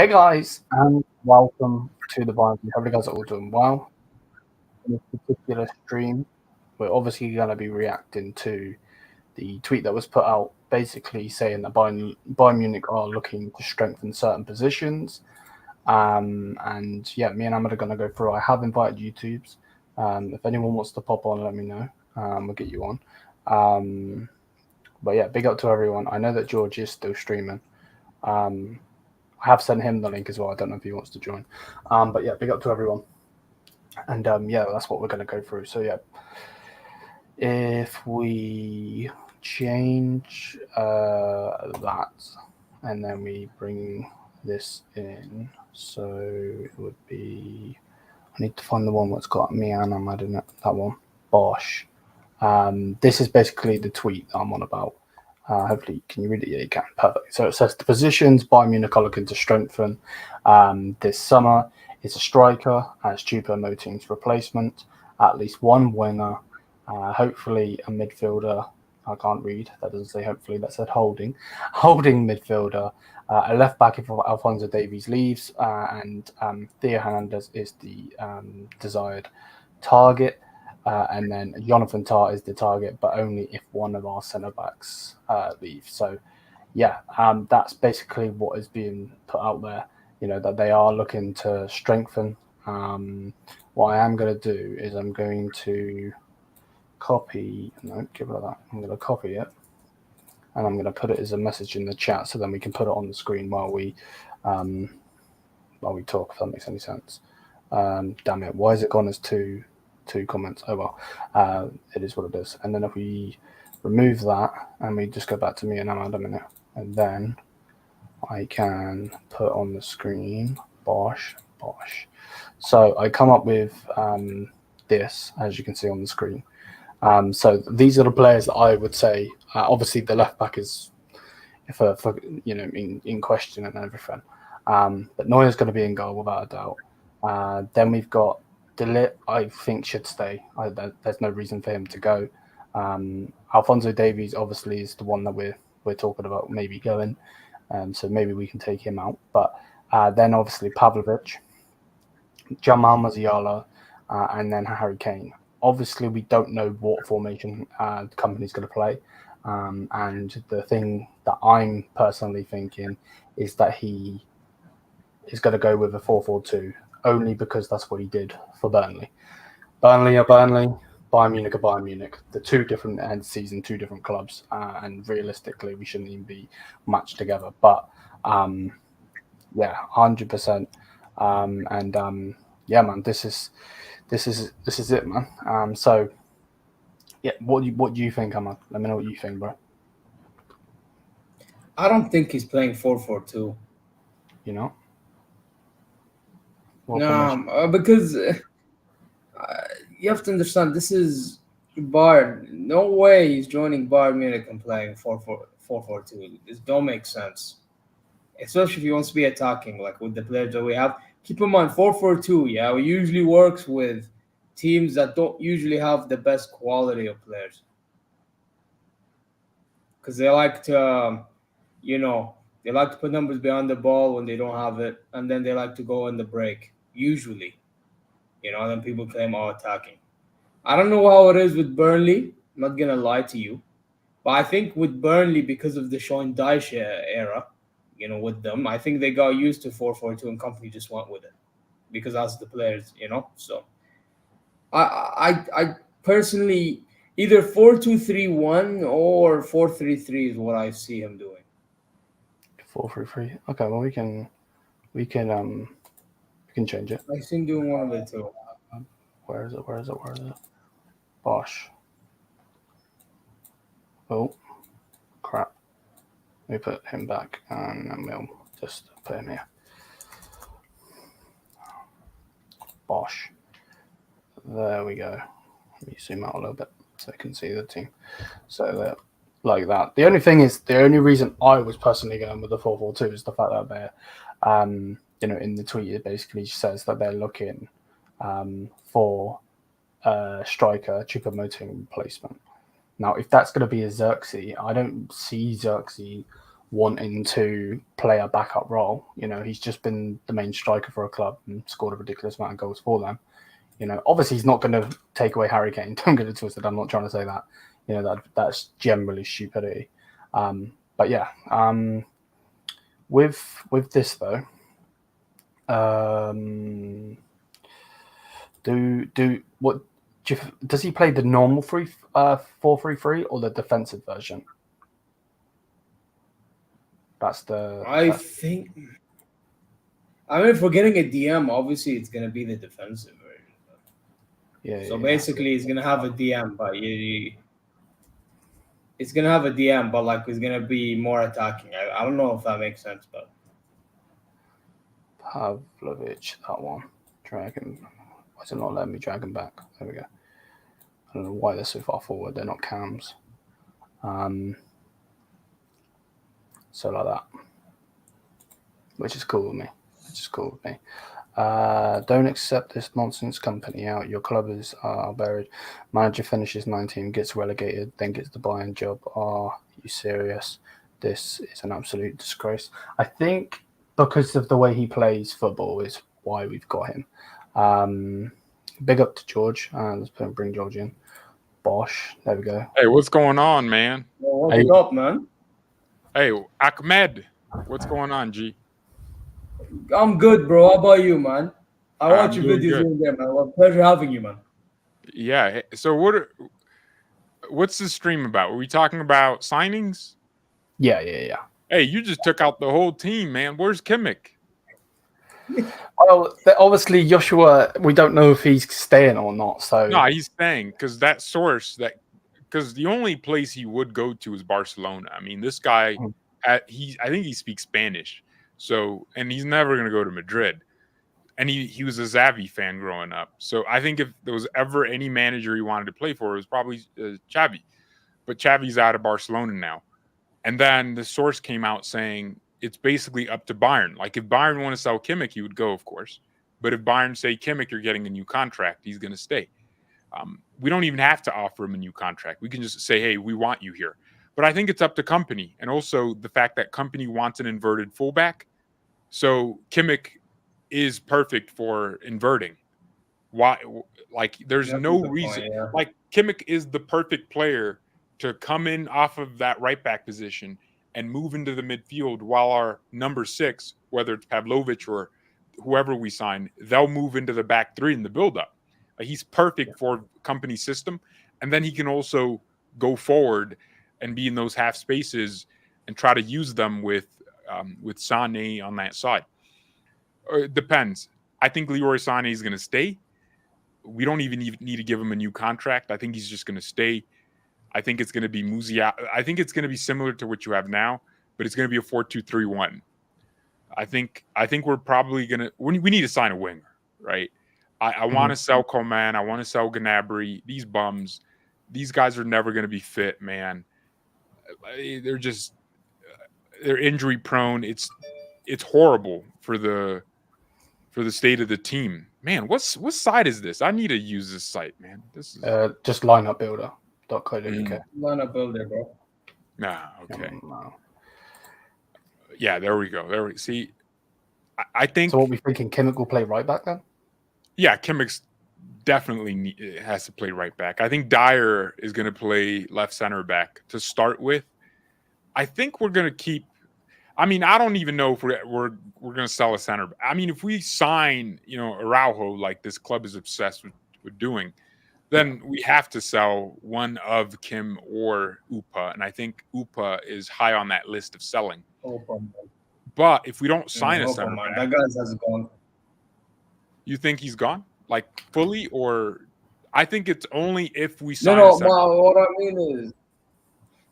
Hey guys, and welcome to the Bayern View. Hope you guys are all doing well. In this particular stream, we're obviously going to be reacting to the tweet that was put out, basically saying that Bayern Munich are looking to strengthen certain positions. And yeah, me and Ahmed are going to go through. I have invited YouTubes. If anyone wants to pop on, let me know. We'll get you on. But yeah, big up to everyone. I know that George is still streaming. I have sent him the link as well. I don't know if he wants to join. But yeah, big up to everyone. And yeah, that's what we're going to go through. So yeah, if we change that and then we bring this in, so it would be, I need to find the one that's got me and I'm adding it, that one, Bosch. This is basically the tweet that I'm on about. Hopefully, can you read it? Yeah, you can. Perfect. So it says the positions Bayern Munich are looking to strengthen this summer is a striker as Choupo-Moting's replacement, at least one winger, hopefully a midfielder. I can't read. That doesn't say hopefully. That said holding midfielder, a left back if Alphonso Davies leaves, and Theo Hernandez is the desired target. And then Jonathan Tah is the target, but only if one of our centre backs leaves. So, yeah, that's basically what is being put out there. You know, that they are looking to strengthen. What I am going to do is I'm going to copy. No, give it that. I'm going to copy it, and I'm going to put it as a message in the chat, so then we can put it on the screen while we talk. If that makes any sense. Damn it! Why is it gone as two comments? Oh well, it is what it is. And then if we remove that and we just go back to me and I'm a minute, and then I can put on the screen Bosch. So I come up with this, as you can see on the screen. So these are the players that I would say. Obviously, the left back is for in question and everything. But Neuer's going to be in goal without a doubt. Then we've got De Ligt, I think, should stay. There's no reason for him to go. Alphonso Davies obviously is the one that we're talking about maybe going, so maybe we can take him out. But then obviously Pavlovic, Jamal Musiala, and then Harry Kane. Obviously, we don't know what formation the company's going to play, and the thing that I'm personally thinking is that he is going to go with a 4-4-2. Only because that's what he did for Burnley. Burnley are Burnley, Bayern Munich are Bayern Munich. The two different entities and two different clubs, and realistically, we shouldn't even be matched together. But yeah, 100%. And yeah, man, this is it, man. So yeah, what do you think, Ahmad? Let me know what you think, bro. I don't think he's playing 4-4-2. You know. No, because you have to understand, this is Bayern. No way he's joining Bayern Munich and playing 4-4-2. This don't make sense. Especially if he wants to be attacking, like with the players that we have. Keep in mind, 4-4-2, yeah, it usually works with teams that don't usually have the best quality of players. Because they like to, they like to put numbers behind the ball when they don't have it, and then they like to go in the break, usually. Then people claim attacking. I don't know how it is with Burnley. I'm not going to lie to you. But I think with Burnley, because of the Sean Dyche era, with them, I think they got used to 4-4-2 and company just went with it. Because that's the players, So I personally, either 4-2-3-1 or 4-3-3 is what I see him doing. 4-3-3. Okay, well we can change it. I see him doing one of the two. Where is it? Bosch. Oh, crap. We put him back and then we'll just put him here. Bosch. There we go. Let me zoom out a little bit so you can see the team. So like that. The only reason I was personally going with the 4-4-2 is the fact that they're, in the tweet it basically says that they're looking for a striker, Choupo-Moting replacement. Now, if that's going to be a Xerxes, I don't see Xerxes wanting to play a backup role. He's just been the main striker for a club and scored a ridiculous amount of goals for them. Obviously he's not going to take away Harry Kane. Don't get it twisted. I'm not trying to say that. That's generally stupidity. But yeah, with this though, does he play the normal 4-3-3 or the defensive version? I think. I mean, if we're getting a DM, obviously it's going to be the defensive version. Yeah. So basically, he's going to have a DM, but it's going to have a DM, but like it's going to be more attacking. I don't know if that makes sense, but Pavlovic, that one. Dragon. Why is it not letting me drag him back? There we go. I don't know why they're so far forward. They're not cams. So like that. Which is cool with me. Don't accept this nonsense company out. Your club is buried. Manager finishes 19, gets relegated, then gets the Bayern job. Are you serious? This is an absolute disgrace. I think because of the way he plays football is why we've got him. Big up to George. Let's bring George in. Bosh. There we go. Hey, what's going on, man? What's up, man? Hey, Ahmed. What's going on, G? I'm good, bro. How about you, man? I watch your doing videos good. in there, man. Well, pleasure having you, man. Yeah. So what's the stream about? Are we talking about signings? Yeah. Hey, you just took out the whole team, man. Where's Kimmich? Well, obviously Joshua, we don't know if he's staying or not. So No, he's staying because that source because the only place he would go to is Barcelona. I mean, this guy, I think he speaks Spanish. So, and he's never going to go to Madrid. And he was a Xavi fan growing up. So I think if there was ever any manager he wanted to play for, it was probably Xavi. But Xavi's out of Barcelona now. And then the source came out saying it's basically up to Bayern. Like if Bayern want to sell Kimmich, he would go, of course. But if Bayern say, Kimmich, you're getting a new contract, he's going to stay. We don't even have to offer him a new contract. We can just say, hey, we want you here. But I think it's up to company. And also the fact that company wants an inverted fullback. So Kimmich is perfect for inverting. Why? Like there's no reason. Point, yeah. Like Kimmich is the perfect player to come in off of that right back position and move into the midfield while our number 6, whether it's Pavlovic or whoever we sign, they'll move into the back 3 in the build-up. He's perfect for company system. And then he can also go forward and be in those half spaces and try to use them with Sané on that side. It depends. I think Leroy Sané is going to stay. We don't even need to give him a new contract. I think he's just going to stay. I think it's going to be Musiala. I think it's going to be similar to what you have now, but it's going to be a 4-2-3-1. I think we're probably going to – we need to sign a winger, right? I want to sell Coman. I want to sell Gnabry. These bums, these guys are never going to be fit, man. They're injury prone. It's horrible for the state of the team. Man, what site is this? I need to use this site, man. This is just lineupbuilder.co.uk. Lineup builder, bro. Nah, okay. Yeah, there we go. See, I think. So what we thinking? Kimmich will play right back then? Yeah, Kimmich definitely has to play right back. I think Dyer is going to play left center back to start with. I think we're going to keep. I mean, I don't even know if we're going to sell a center. I mean, if we sign, Araujo, like this club is obsessed with doing, then we have to sell one of Kim or Upa. And I think Upa is high on that list of selling. But if we don't sign a center back, that guy's has gone. You think he's gone? Like fully? Or I think it's only if we sign a center back.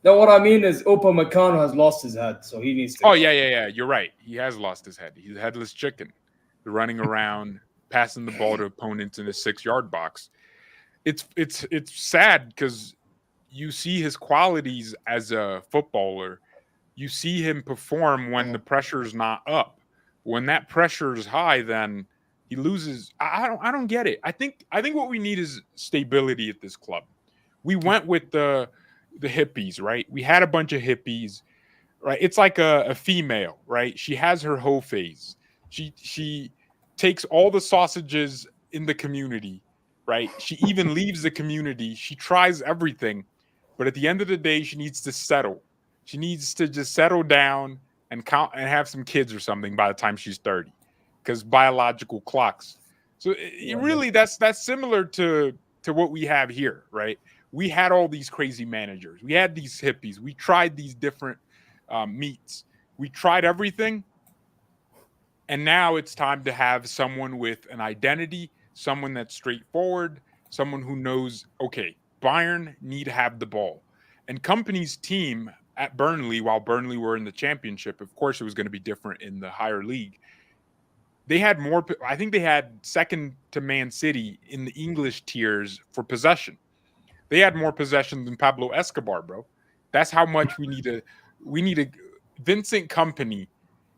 What I mean is Upamecano has lost his head, so he needs to Oh, yeah. You're right. He has lost his head. He's a headless chicken. Running around, passing the ball to opponents in the 6-yard box. It's sad because you see his qualities as a footballer. You see him perform when the pressure is not up. When that pressure is high, then he loses. I don't get it. I think what we need is stability at this club. We went with the hippies, right? We had a bunch of hippies. right? It's like a female, right? She has her whole phase. She takes all the sausages in the community, right? She even leaves the community. She tries everything, but at the end of the day, she needs to settle. She needs to just settle down and count and have some kids or something by the time she's 30, because biological clocks. So really, that's similar to what we have here, right? We had all these crazy managers. We had these hippies. We tried these different meats. We tried everything. And now it's time to have someone with an identity, someone that's straightforward, someone who knows, okay, Bayern need to have the ball. And Company's team at Burnley, while Burnley were in the championship, of course it was going to be different in the higher league. They had more, I think they had second to Man City in the English tiers for possession. They had more possession than Pablo Escobar, bro. That's how much we need a Vincent Kompany.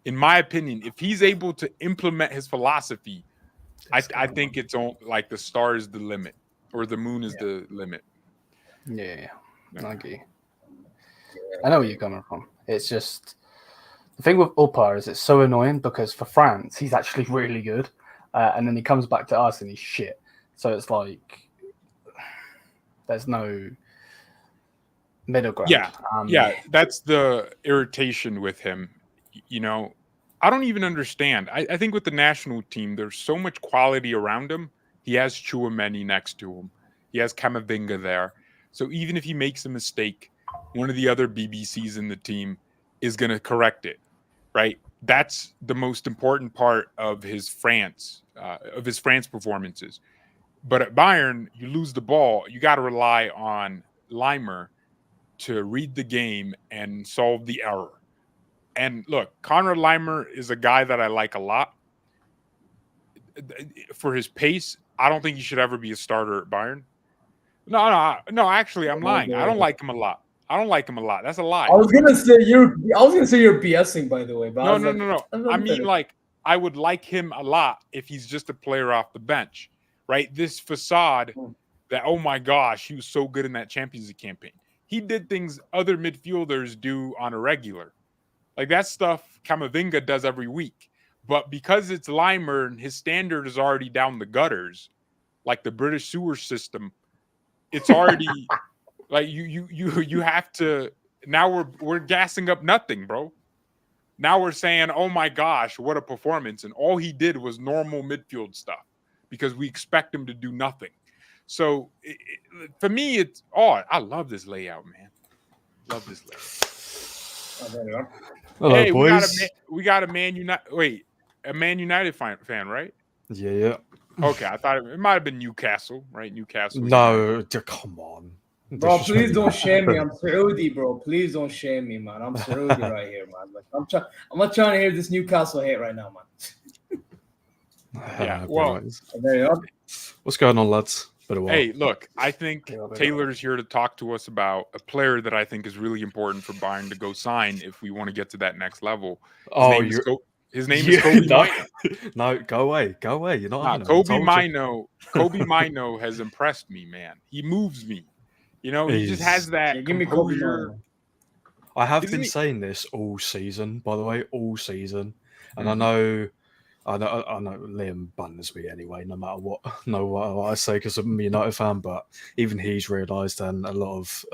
In my opinion, if he's able to implement his philosophy, I think it's on, like the star is the limit, or the moon is the limit. Yeah, I get you. I know where you're coming from. It's just the thing with Upa is it's so annoying because for France he's actually really good, and then he comes back to us and he's shit. So it's like there's no middle ground. Yeah, that's the irritation with him. You know, I don't even understand. I think with the national team, there's so much quality around him. He has Chouameni next to him. He has Camavinga there. So even if he makes a mistake, one of the other BBCs in the team is going to correct it, right? That's the most important part of his France performances. But at Bayern, you lose the ball. You got to rely on Limer to read the game and solve the error. And look, Konrad Limer is a guy that I like a lot. For his pace, I don't think he should ever be a starter at Bayern. No, actually, I'm lying. I don't like him a lot. That's a lie. I was gonna say you're BSing, by the way. But No. I mean, like, I would like him a lot if he's just a player off the bench, right? This facade that, oh my gosh, he was so good in that Champions League campaign. He did things other midfielders do on a regular. Like that stuff Camavinga does every week. But because it's Limer and his standard is already down the gutters, like the British sewer system, it's already like you have to. Now we're gassing up nothing, bro. Now we're saying, oh my gosh, what a performance. And all he did was normal midfield stuff because we expect him to do nothing. So for me, it's I love this layout, man. Love this layout. Oh, there you are. Hello, hey, boys. we got a Man United fan, right? Yeah. Okay, I thought it might have been Newcastle, right? Newcastle. No, come on. Bro, please don't shame me. I'm Saudi, bro. Please don't shame me, man. I'm Saudi right here, man. Like, I'm not trying to hear this Newcastle hate right now, man. Yeah, well, there you are. What's going on, lads? Hey, look, I think Taylor's here to talk to us about a player that I think is really important for Bayern to go sign if we want to get to that next level. His name is Kobe Mainoo. No, go away. You're not. Kobe Mainoo has impressed me, man. He moves me. You know, he just has that composure. I have been saying this all season, by the way, and I know Liam bundles me anyway, no matter what I say, because I'm a United fan, but even he's realised, and a lot of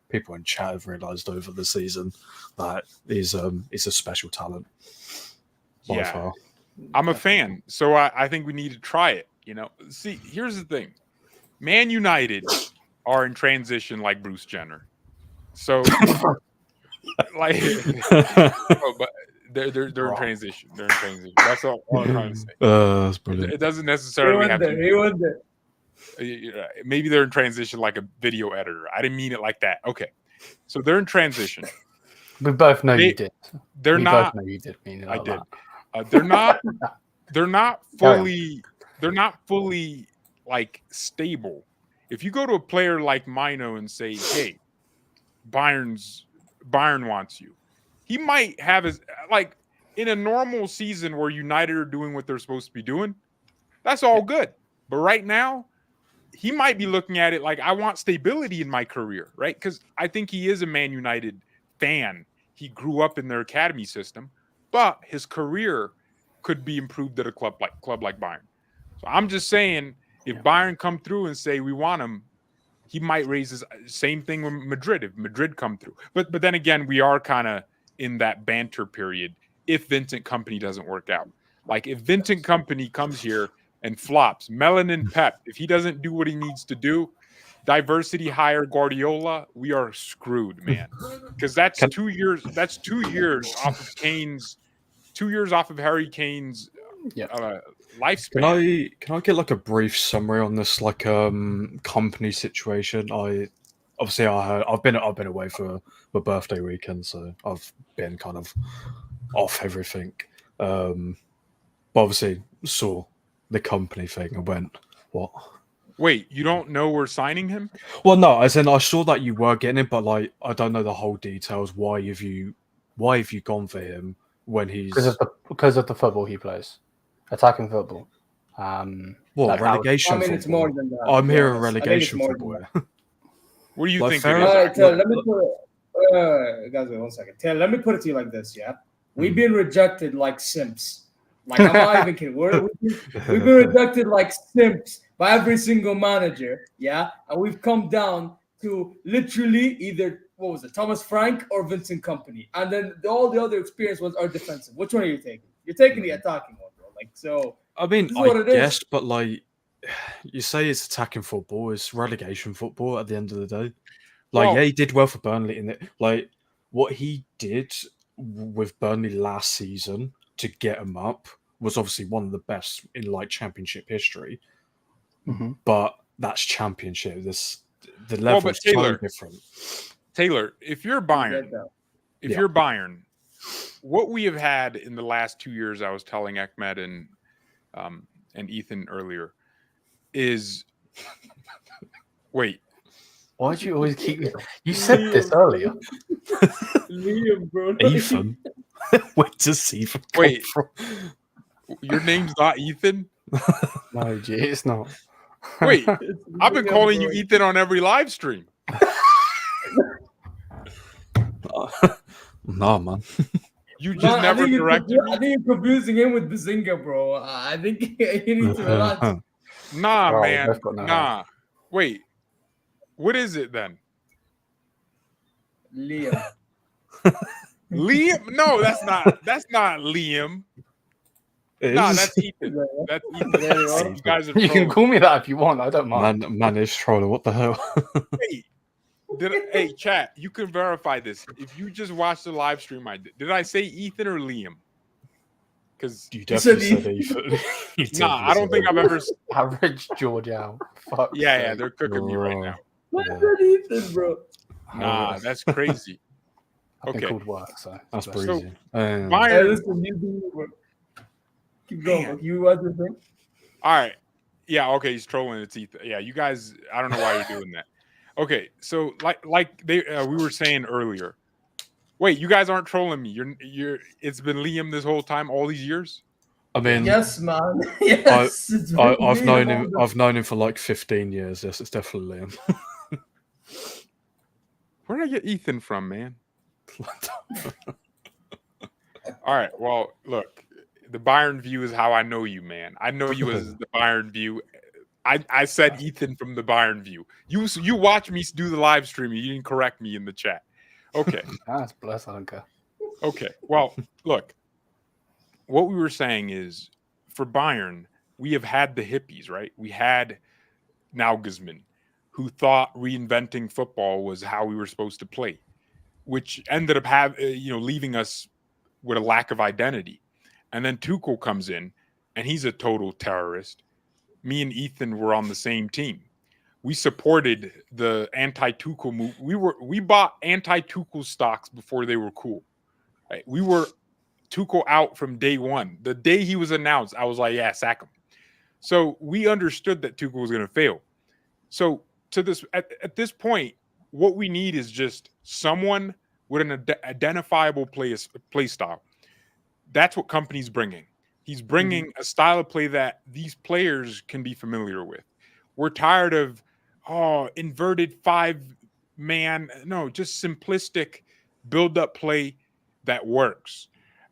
people in chat have realised over the season that he's a special talent. By far. I'm a fan, so I think we need to try it. You know, see, here's the thing. Man United are in transition like Bruce Jenner. So, like, but they're in transition. They're in transition. That's all I'm trying to say. That's brilliant. It doesn't necessarily have to. Maybe they're in transition like a video editor. I didn't mean it like that. Okay, so they're in transition. We both know you did. They're not. Both know you did mean it I like did. That. They're not fully like stable. If you go to a player like Mainoo and say, "Hey, Bayern wants you," he might have his, like, in a normal season where United are doing what they're supposed to be doing. That's all good. But right now, he might be looking at it like, I want stability in my career, right? Because I think he is a Man United fan. he grew up in their academy system, but his career could be improved at a club like Bayern. So I'm just saying, if Bayern come through and say we want him, he might raise his same thing with Madrid if Madrid come through. But then again, we are kind of in that banter period if Vincent Kompany doesn't work out. Like if Vincent Kompany comes here and flops, Mellon and Pep, if he doesn't do what he needs to do, diversity hire Guardiola, we are screwed, man. Because that's 2 years. That's 2 years off of Kane's. 2 years off of Harry Kane's lifespan. Can I get like a brief summary on this company situation? I've been away for my birthday weekend, so I've been kind of off everything. But obviously saw the company thing and went, what? Wait, you don't know we're signing him? Well, no, as in I saw that you were getting him, but like I don't know the whole details. Why have you gone for him when he's because of the football he plays, attacking football. Relegation? I mean, it's more than that. I'm hearing relegation football. What do you think? All right, Taylor, let me put it. Guys, wait 1 second. Taylor, let me put it to you like this. Yeah, we've been rejected like simps. Like I'm not even kidding. We've been rejected like simps by every single manager. Yeah, and we've come down to literally either Thomas Frank or Vincent Kompany, and then all the other experienced ones are defensive. Which one are you taking? You're taking the attacking one, bro. Like so. I mean, I guess, but like you say, it's attacking football. It's relegation football at the end of the day. Like, he did well for Burnley in it. Like what he did with Burnley last season to get him up was obviously one of the best in like championship history. Mm-hmm. But that's championship. The level is so different. Taylor, if you're Bayern, you're Bayern, what we have had in the last 2 years, I was telling Ahmed and Ethan earlier, is wait. Why do you always keep? You said this earlier. Liam, bro. Ethan. Where does Ethan come from? Your name's not Ethan? No, G, it's not. Wait, I've been calling you Ethan on every live stream. No, man. You just never corrected me? I think you're confusing him with Bazinga, bro. I think you need to relax. Nah, man. Nah. Wait. What is it then? Liam. Liam? No, that's not Liam. No, that's Ethan. That's Ethan. You guys are you can call me that if you want. I don't mind. Man is trolling. What the hell? Wait. Hey, chat, you can verify this. If you just watched the live stream, did I say Ethan or Liam? Because you definitely said Ethan. Nah, I don't think I've ever. I read George out. Fuck. Yeah, they're cooking me right now. What's that Ethan, bro? Nah, that's crazy. I've been called work, so that's breezy. Bayern. Keep going. You want to think? All right. Yeah. Okay. He's trolling. It's Ethan. Yeah. You guys. I don't know why you're doing that. Okay. So like we were saying earlier. Wait, you guys aren't trolling me. You're. It's been Liam this whole time, all these years. I mean, yes, man. Yes. I've known him. I've known him for like 15 years. Yes, it's definitely Liam. Where did I get Ethan from, man? All right. Well, look, the Bayern View is how I know you, man. I know you as the Bayern View. I said Ethan from the Bayern View. You watch me do the live streaming. You didn't correct me in the chat. Okay. That's bless. I don't care. Okay. Well, look. What we were saying is, for Bayern, we have had the hippies, right? We had Nagelsmann, who thought reinventing football was how we were supposed to play, which ended up leaving us with a lack of identity. And then Tuchel comes in, and he's a total terrorist. Me and Ethan were on the same team. We supported the anti-Tuchel move. We bought anti-Tuchel stocks before they were cool. Right? We were Tuchel out from day one. The day he was announced, I was like, yeah, sack him. So we understood that Tuchel was going to fail. So at this point, what we need is just someone with an identifiable play style. That's what Kompany's bringing. He's bringing a style of play that these players can be familiar with. We're tired of, inverted 5-man. No, just simplistic build-up play. that works.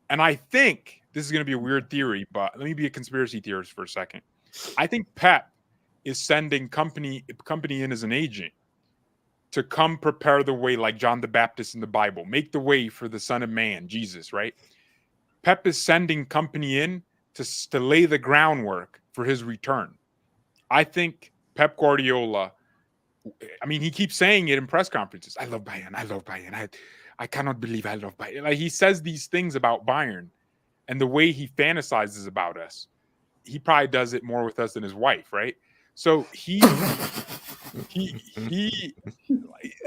And I think this is going to be a weird theory, but let me be a conspiracy theorist for a second. I think Pep is sending company in as an agent to come prepare the way, like John the Baptist in the Bible, make the way for the Son of Man, Jesus, right? Pep is sending company in to lay the groundwork for his return. I think Pep Guardiola, I mean, he keeps saying it in press conferences. I love Bayern. I love Bayern. I cannot believe I love Bayern. Like, he says these things about Bayern and the way he fantasizes about us. He probably does it more with us than his wife, right? So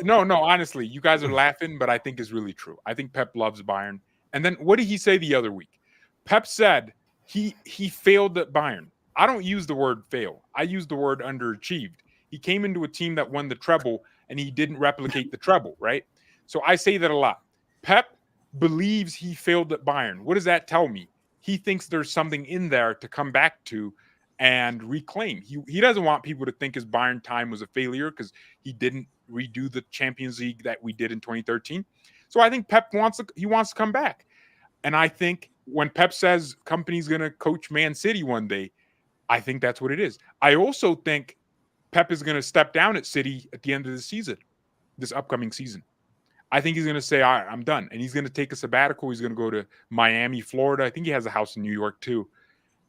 no, honestly, you guys are laughing, but I think it's really true. I think Pep loves Bayern. And then what did he say the other week? Pep said he failed at Bayern. I don't use the word fail. I use the word underachieved. He came into a team that won the treble and he didn't replicate the treble, right? So I say that a lot. Pep believes he failed at Bayern. What does that tell me? He thinks there's something in there to come back to and reclaim. He doesn't want people to think his Bayern time was a failure because he didn't redo the Champions League that we did in 2013. So I think Pep wants to come back. And I think when Pep says company's going to coach Man City one day, I think that's what it is. I also think Pep is going to step down at City at the end of the season, this upcoming season. I think he's going to say, all right, I'm done. And he's going to take a sabbatical. He's going to go to Miami, Florida. I think he has a house in New York too.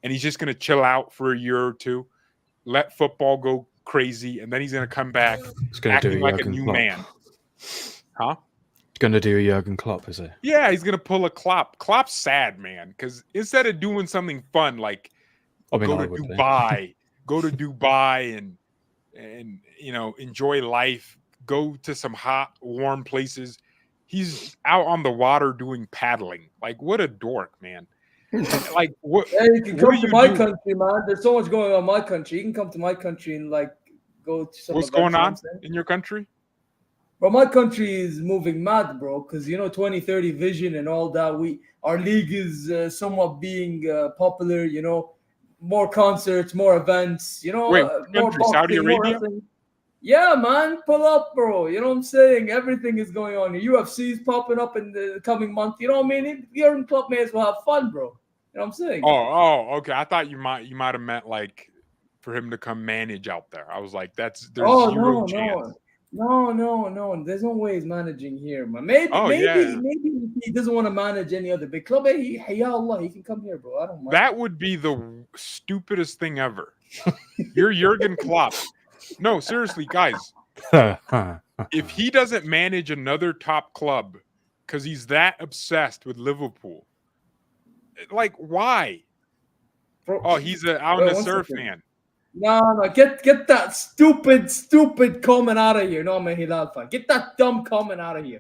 And he's just going to chill out for a year or two, let football go crazy, and then he's going to come back acting like a new man. Huh? He's going to do a Jurgen Klopp, is he? Yeah, he's going to pull a Klopp. Klopp's sad, man, because instead of doing something fun like go to Dubai and you know, enjoy life, go to some hot, warm places, he's out on the water doing paddling. Like, what a dork, man. Like, what? Yeah, you can come to my country, man. There's so much going on in my country. You can come to my country and like go to some. What's going on in your country? Bro, my country is moving mad, bro. Because 2030 vision and all that. Our league is somewhat being popular. You know, more concerts, more events. You know, wait, more country, Saudi Arabia. Yeah, man, pull up, bro. You know what I'm saying? Everything is going on. The UFC is popping up in the coming month. You know what I mean? Jurgen Klopp may as well have fun, bro. You know what I'm saying? Oh, okay. I thought you might have meant like for him to come manage out there. I was like, there's zero chance. No. There's no way he's managing here, man. Maybe if he doesn't want to manage any other big club, ya Allah, he can come here, bro. I don't mind. That would be the stupidest thing ever. You're Jurgen Klopp. No, seriously, guys. If he doesn't manage another top club because he's that obsessed with Liverpool, like, why? Bro, oh, he's an Al Nassr fan. No, get that stupid comment out of here. No, I'm a Hilal fan. Get that dumb comment out of here.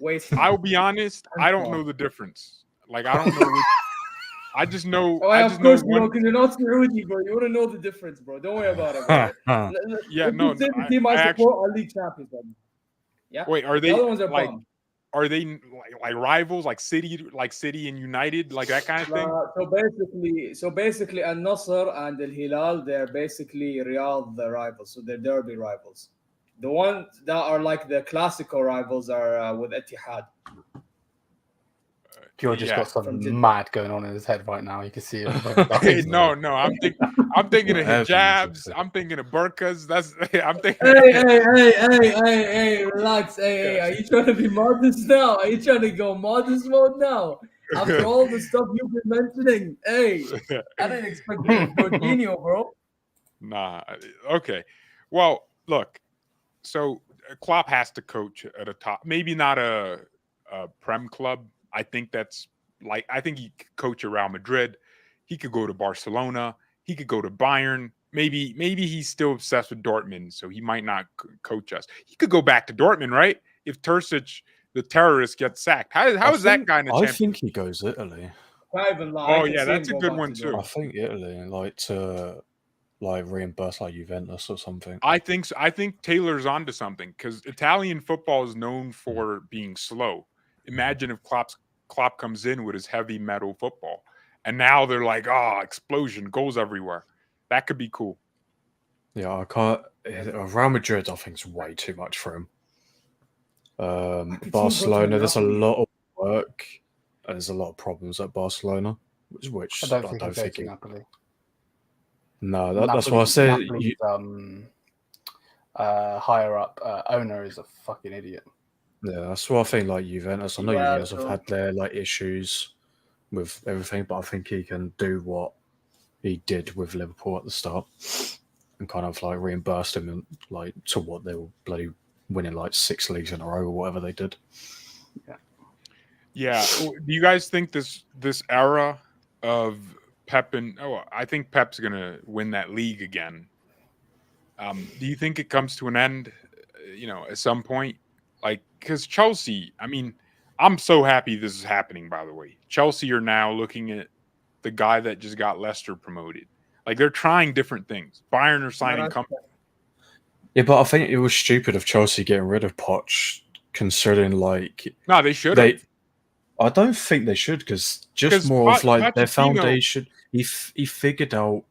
Waste. I'll be honest, I don't know the difference. Like, I don't know. I just know. Oh, of course, bro. Because you're not Saudi, bro. You want to know the difference, bro. Don't worry about it, bro. Yeah, no. The team I support are league champions, bro. Yeah. Wait, are they the other ones are like? bum. Are they like rivals, like City and United, like that kind of thing? So basically, Al Nassr and Al Hilal, they're basically Riyadh the rivals. So they're derby rivals. The ones that are like the classical rivals are with Etihad. George just got something mad going on in his head right now. You can see it. No. I'm thinking of hijabs. I'm thinking of burqas. I'm thinking. Hey, relax. Hey, are you trying to be modest now? Are you trying to go modest mode now? After all the stuff you've been mentioning, hey, I didn't expect you to go Genio, bro. Nah. Okay. Well, look. So Klopp has to coach at a top, maybe not a Prem club. I think he could coach at Real Madrid. He could go to Barcelona. He could go to Bayern. Maybe he's still obsessed with Dortmund, so he might not coach us. He could go back to Dortmund, right? If Terzic, the terrorist, gets sacked. How is that guy in a I champion? think he goes Italy. Oh yeah, that's a good one too. I think Italy, like to reimburse like Juventus or something. I think so. I think Taylor's onto something because Italian football is known for being slow. Imagine if Klopp comes in with his heavy metal football, and now they're like, explosion, goals everywhere. That could be cool. Yeah, I can't. Real Madrid, I think, is way too much for him. Barcelona, there's a lot of work. there's a lot of problems at Barcelona, which I don't think he'll go think to Napoli. No, that's why I said Napoli's, higher up owner is a fucking idiot. Yeah, that's why I think like Juventus. I know Yeah, Juventus have had their like issues with everything, but I think he can do what he did with Liverpool at the start and kind of like reimburse them like to what they were bloody winning like 6 leagues in a row or whatever they did. Yeah. Do you guys think this era of Pep I think Pep's gonna win that league again. Do you think it comes to an end, at some point? Like, because Chelsea, I mean, I'm so happy this is happening, by the way. Chelsea are now looking at the guy that just got Leicester promoted. Like, they're trying different things. Bayern are signing companies. Yeah, but I think it was stupid of Chelsea getting rid of Poch, considering like No, they should have. I don't think they should, because more of like their foundation. He figured out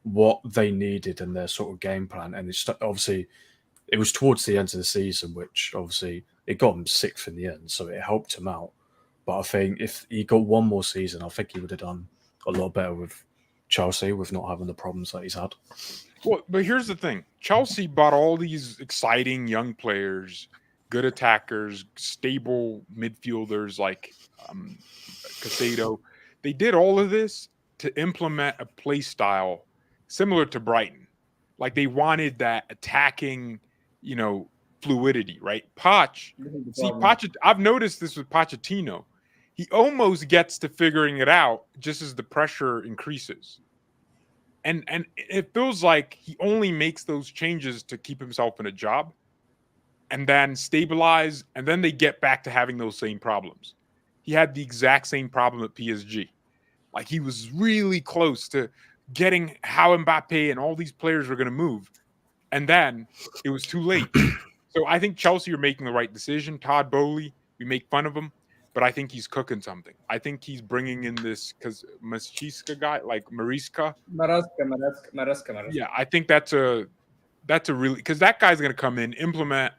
what they needed in their sort of game plan, and it's obviously it was towards the end of the season, which obviously it got him 6th in the end, so it helped him out. But I think if he got one more season, I think he would have done a lot better with Chelsea with not having the problems that he's had. Well, but here's the thing. Chelsea bought all these exciting young players, good attackers, stable midfielders like Casado. They did all of this to implement a play style similar to Brighton. Like they wanted that attacking, fluidity, right? I've noticed this with Pochettino. He almost gets to figuring it out just as the pressure increases. And it feels like he only makes those changes to keep himself in a job and then stabilize, and then they get back to having those same problems. He had the exact same problem at PSG. Like he was really close to getting how Mbappe and all these players were going to move. And then it was too late. So I think Chelsea are making the right decision. Todd Bowley, we make fun of him, but I think he's cooking something. I think he's bringing in this because Maschisca guy, like Mariska. Yeah, I think that's a really, because that guy's going to come in, implement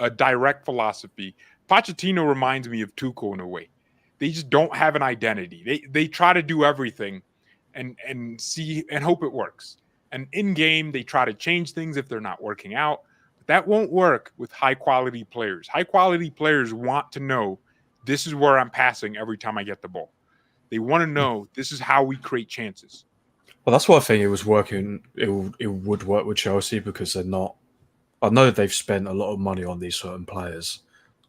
a direct philosophy. Pochettino reminds me of Tuchel in a way. They just don't have an identity. They try to do everything and see and hope it works. And in game, they try to change things if they're not working out. But that won't work with high quality players. High quality players want to know this is where I'm passing every time I get the ball. They want to know this is how we create chances. Well, that's why I think it was working. It would work with Chelsea because they're not. I know they've spent a lot of money on these certain players,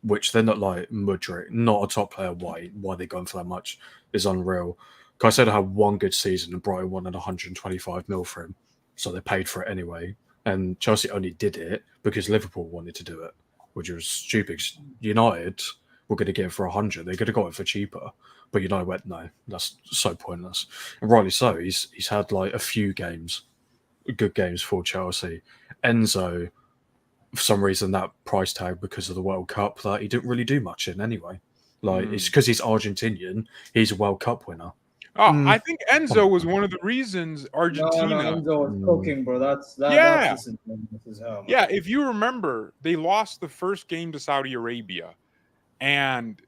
which they're not like Mudryk, not a top player. Why they're going for that much is unreal. Caicedo had one good season and Brighton wanted 125 mil for him, so they paid for it anyway. And Chelsea only did it because Liverpool wanted to do it, which was stupid. United were going to get it for 100. They could have got it for cheaper, but United went, no, that's so pointless. And rightly so. He's had like a few games, good games for Chelsea. Enzo, for some reason, that price tag because of the World Cup that he didn't really do much in anyway. Like it's because he's Argentinian. He's a World Cup winner. Oh, I think Enzo was one of the reasons Argentina. No, Enzo was cooking, bro. That's Yeah, if you remember, they lost the first game to Saudi Arabia, and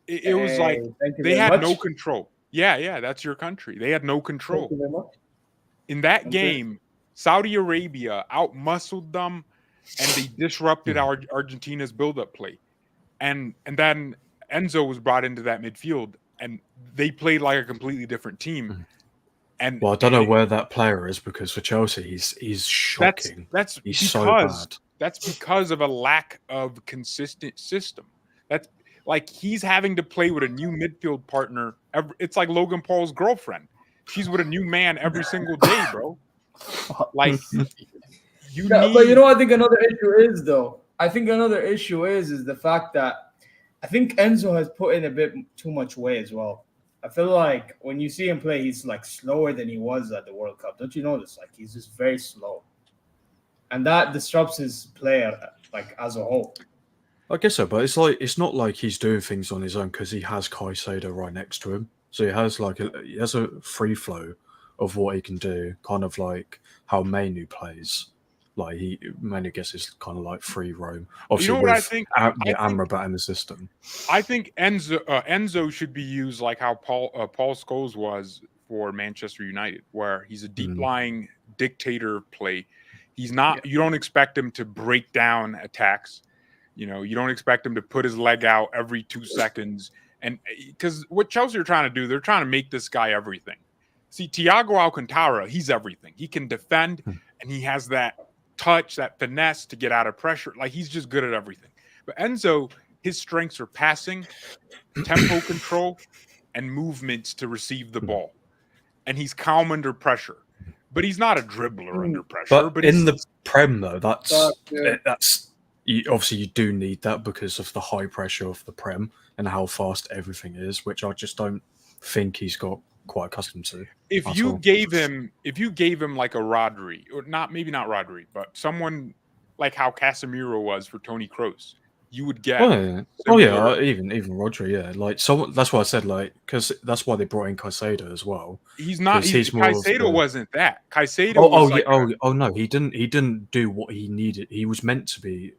it was like they had no control. Yeah, that's your country. They had no control. In that game, Saudi Arabia outmuscled them, and they disrupted Argentina's build-up play. And then Enzo was brought into that midfield, and they played like a completely different team. And I don't know where that player is because for Chelsea, he's shocking. He's so bad. That's because of a lack of consistent system. That's like he's having to play with a new midfield partner. It's like Logan Paul's girlfriend. She's with a new man every single day, bro. Like but you know what I think another issue is though? I think another issue is the fact that I think Enzo has put in a bit too much weight as well. I feel like when you see him play, he's like slower than he was at the World Cup. Don't you notice? Like he's just very slow. And that disrupts his player like as a whole. I guess so, but it's not like he's doing things on his own because he has Caicedo right next to him. So he has a free flow of what he can do, kind of like how Mainoo plays. Like he mainly gets his kind of like free roam. You Obviously, know what I with think? Amrabat in the system. I think Enzo should be used like how Paul Scholes was for Manchester United, where he's a deep lying dictator play. He's not. You don't expect him to break down attacks. You know, you don't expect him to put his leg out every 2 seconds. And because what Chelsea are trying to do, they're trying to make this guy everything. See, Thiago Alcantara, he's everything. He can defend, and he has that touch, that finesse to get out of pressure. Like, he's just good at everything. But Enzo, his strengths are passing, tempo control, and movements to receive the ball. And he's calm under pressure. But he's not a dribbler under pressure. But in the Prem, though, that's obviously you do need that because of the high pressure of the Prem and how fast everything is, which I just don't think he's got quite accustomed to. If you gave him like a Rodri, or maybe not Rodri, but someone like how Casemiro was for Toni Kroos, you would get. Even Rodri, yeah. Like someone, that's why I said like because that's why they brought in Caicedo as well. He's not. Caicedo wasn't that. Caicedo. No, he didn't do what he needed. He was meant to be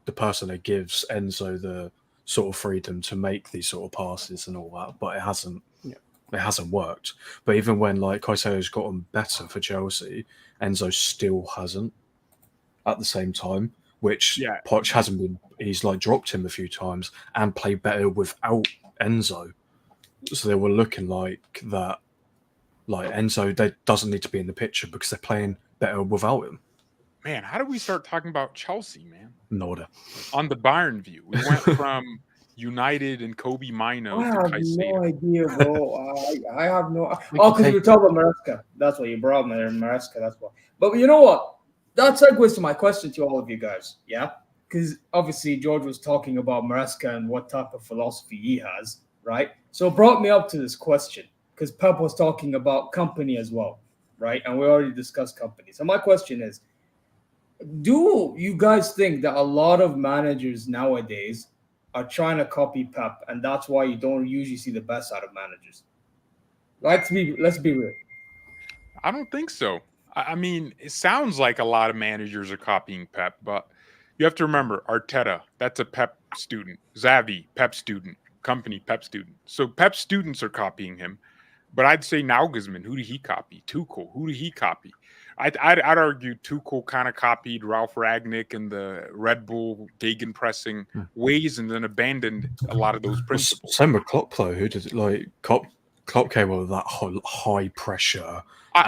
the person that gives Enzo the sort of freedom to make these sort of passes and all that, but it hasn't. It hasn't worked. But even when like Caicedo's gotten better for Chelsea, Enzo still hasn't at the same time, which Poch hasn't been. He's like dropped him a few times and played better without Enzo. So they were looking like that. Like Enzo, they doesn't need to be in the picture because they're playing better without him. Man, how did we start talking about Chelsea, man? No idea. On the Bayern View, we went from United and Kobe Mainoo. I have no idea, bro. I have no. Because we were talking about Maresca. That's why you brought me there, Maresca. That's why. But you know what? That segues to my question to all of you guys. Yeah, because obviously George was talking about Maresca and what type of philosophy he has, right? So it brought me up to this question because Pep was talking about company as well, right? And we already discussed company. So my question is, do you guys think that a lot of managers nowadays are trying to copy Pep, and that's why you don't usually see the best out of managers? Let's be real. I don't think so. I mean, it sounds like a lot of managers are copying Pep, but you have to remember Arteta, that's a Pep student. Xavi, Pep student. Company, Pep student. So Pep students are copying him. But I'd say Nagelsmann, who did he copy? Tuchel, who did he copy? I'd argue Tuchel kind of copied Ralph Ragnick and the Red Bull gegenpressing ways and then abandoned a lot of those principles. Same with Klopp, though. Who did it? Like Klopp came up with that whole high pressure.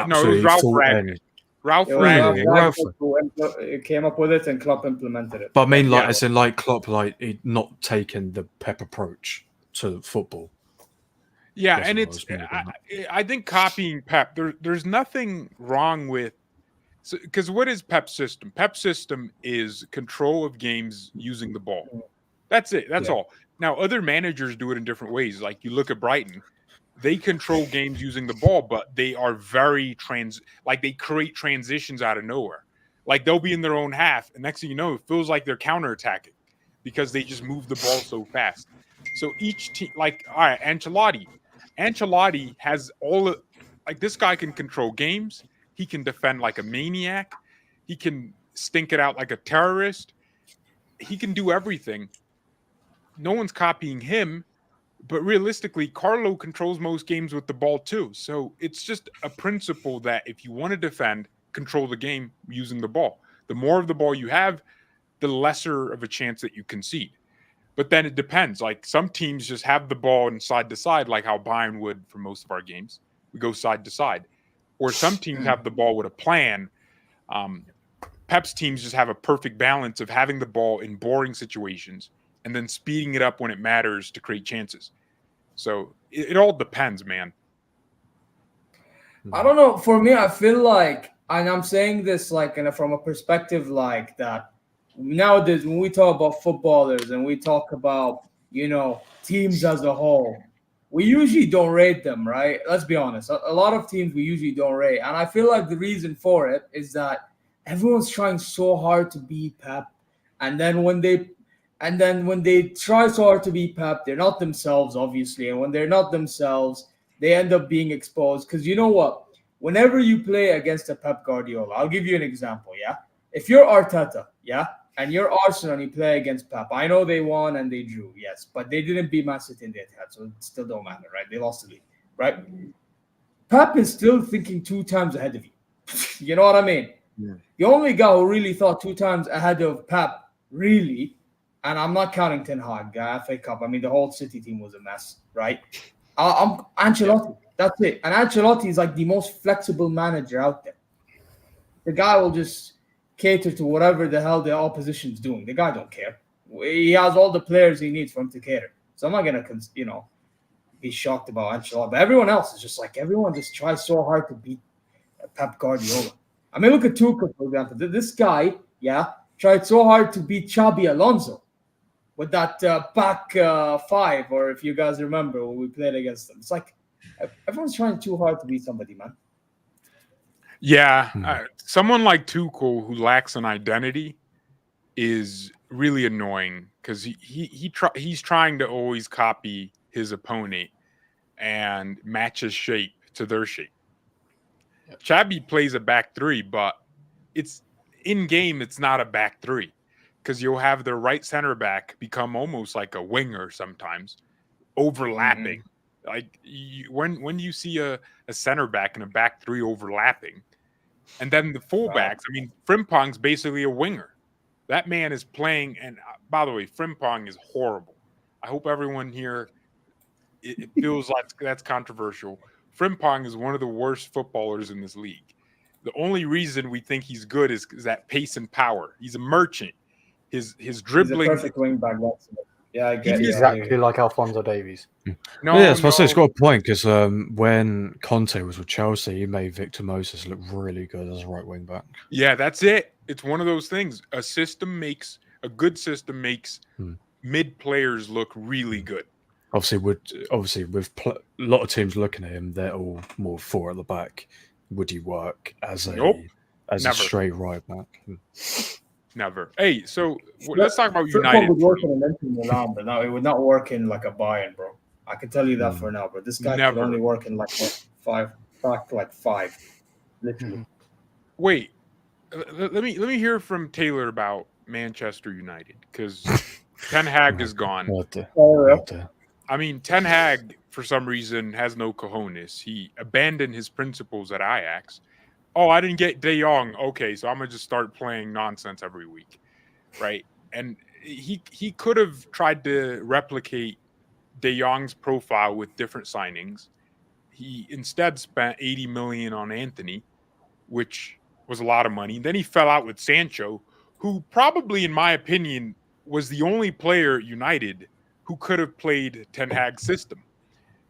No, it was Ralph Ragnick. Ralph came up with it and Klopp implemented it. But I mean, like, as in, like, Klopp, like, not taking the Pep approach to football. Yeah, and I think copying Pep, there's nothing wrong with, because what is Pep's system? Pep's system is control of games using the ball. That's it. That's all. Now, other managers do it in different ways. Like you look at Brighton, they control games using the ball, but they are very they create transitions out of nowhere. Like they'll be in their own half, and next thing you know, it feels like they're counterattacking because they just move the ball so fast. So each team, like, all right, Ancelotti has this guy can control games. He can defend like a maniac. He can stink it out like a terrorist. He can do everything. No one's copying him, but realistically, Carlo controls most games with the ball too. So it's just a principle that if you want to defend, control the game using the ball. The more of the ball you have, the lesser of a chance that you concede. But then it depends. Like some teams just have the ball and side to side, like how Bayern would for most of our games. We go side to side. Or some teams have the ball with a plan. Pep's teams just have a perfect balance of having the ball in boring situations and then speeding it up when it matters to create chances. So it all depends, man. I don't know. For me, I feel like, and I'm saying this like from a perspective like that, nowadays, when we talk about footballers and we talk about, teams as a whole, we usually don't rate them, right? Let's be honest. A lot of teams we usually don't rate. And I feel like the reason for it is that everyone's trying so hard to be Pep. And then when they try so hard to be Pep, they're not themselves, obviously. And when they're not themselves, they end up being exposed. Because you know what? Whenever you play against a Pep Guardiola, I'll give you an example, yeah? if you're Arteta, yeah, and you're Arsenal and you play against Pep, I know they won and they drew, yes, but they didn't beat Man City in the Etihad, so it still don't matter, right? They lost the league, right? Pep is still thinking 2 times ahead of you. You know what I mean? Yeah. The only guy who really thought 2 times ahead of Pep, really, and I'm not counting Ten Hag, FA Cup. I mean, the whole City team was a mess, right? I'm Ancelotti. That's it. And Ancelotti is like the most flexible manager out there. The guy will just cater to whatever the hell the opposition's doing. The guy don't care. He has all the players he needs for him to cater. So I'm not gonna, be shocked about Ancelotti. But everyone else is just like everyone just tries so hard to beat Pep Guardiola. I mean, look at Tuchel, for example. This guy, tried so hard to beat Xabi Alonso with that back 5, or if you guys remember when we played against them. It's like everyone's trying too hard to beat somebody, man. Yeah, someone like Tuchel who lacks an identity is really annoying because he's trying to always copy his opponent and match his shape to their shape. Xabi plays a back 3, but it's in game. It's not a back 3 because you'll have the right center back become almost like a winger sometimes, overlapping. Like when you see a center back and a back 3 overlapping, and then the fullbacks. I mean, Frimpong's basically a winger. That man is playing. And by the way, Frimpong is horrible. I hope everyone here it feels like that's controversial. Frimpong is one of the worst footballers in this league. The only reason we think he's good is that pace and power. He's a merchant. His dribbling. He's a perfect wing back. Yeah, I get it. Exactly like Alphonso Davies. I suppose it's got a point because when Conte was with Chelsea, he made Victor Moses look really good as a right wing back. Yeah, that's it. It's one of those things. A good system makes mid players look really good. Obviously, with a lot of teams looking at him, they're all more 4 at the back. Would he work as a straight right back? Never. Hey, so let's talk about United. It would work in a Milan, but no, it would not work in like a Bayern, bro. I can tell you that for now, bro. This guy can only work in like 5, literally. Wait, let me hear from Taylor about Manchester United because Ten Hag is gone. I mean, Ten Hag for some reason has no cojones. He abandoned his principles at Ajax. Oh, I didn't get De Jong. Okay, so I'm going to just start playing nonsense every week, right? And he could have tried to replicate De Jong's profile with different signings. He instead spent 80 million on Anthony, which was a lot of money. Then he fell out with Sancho, who probably, in my opinion, was the only player at United who could have played Ten Hag's system.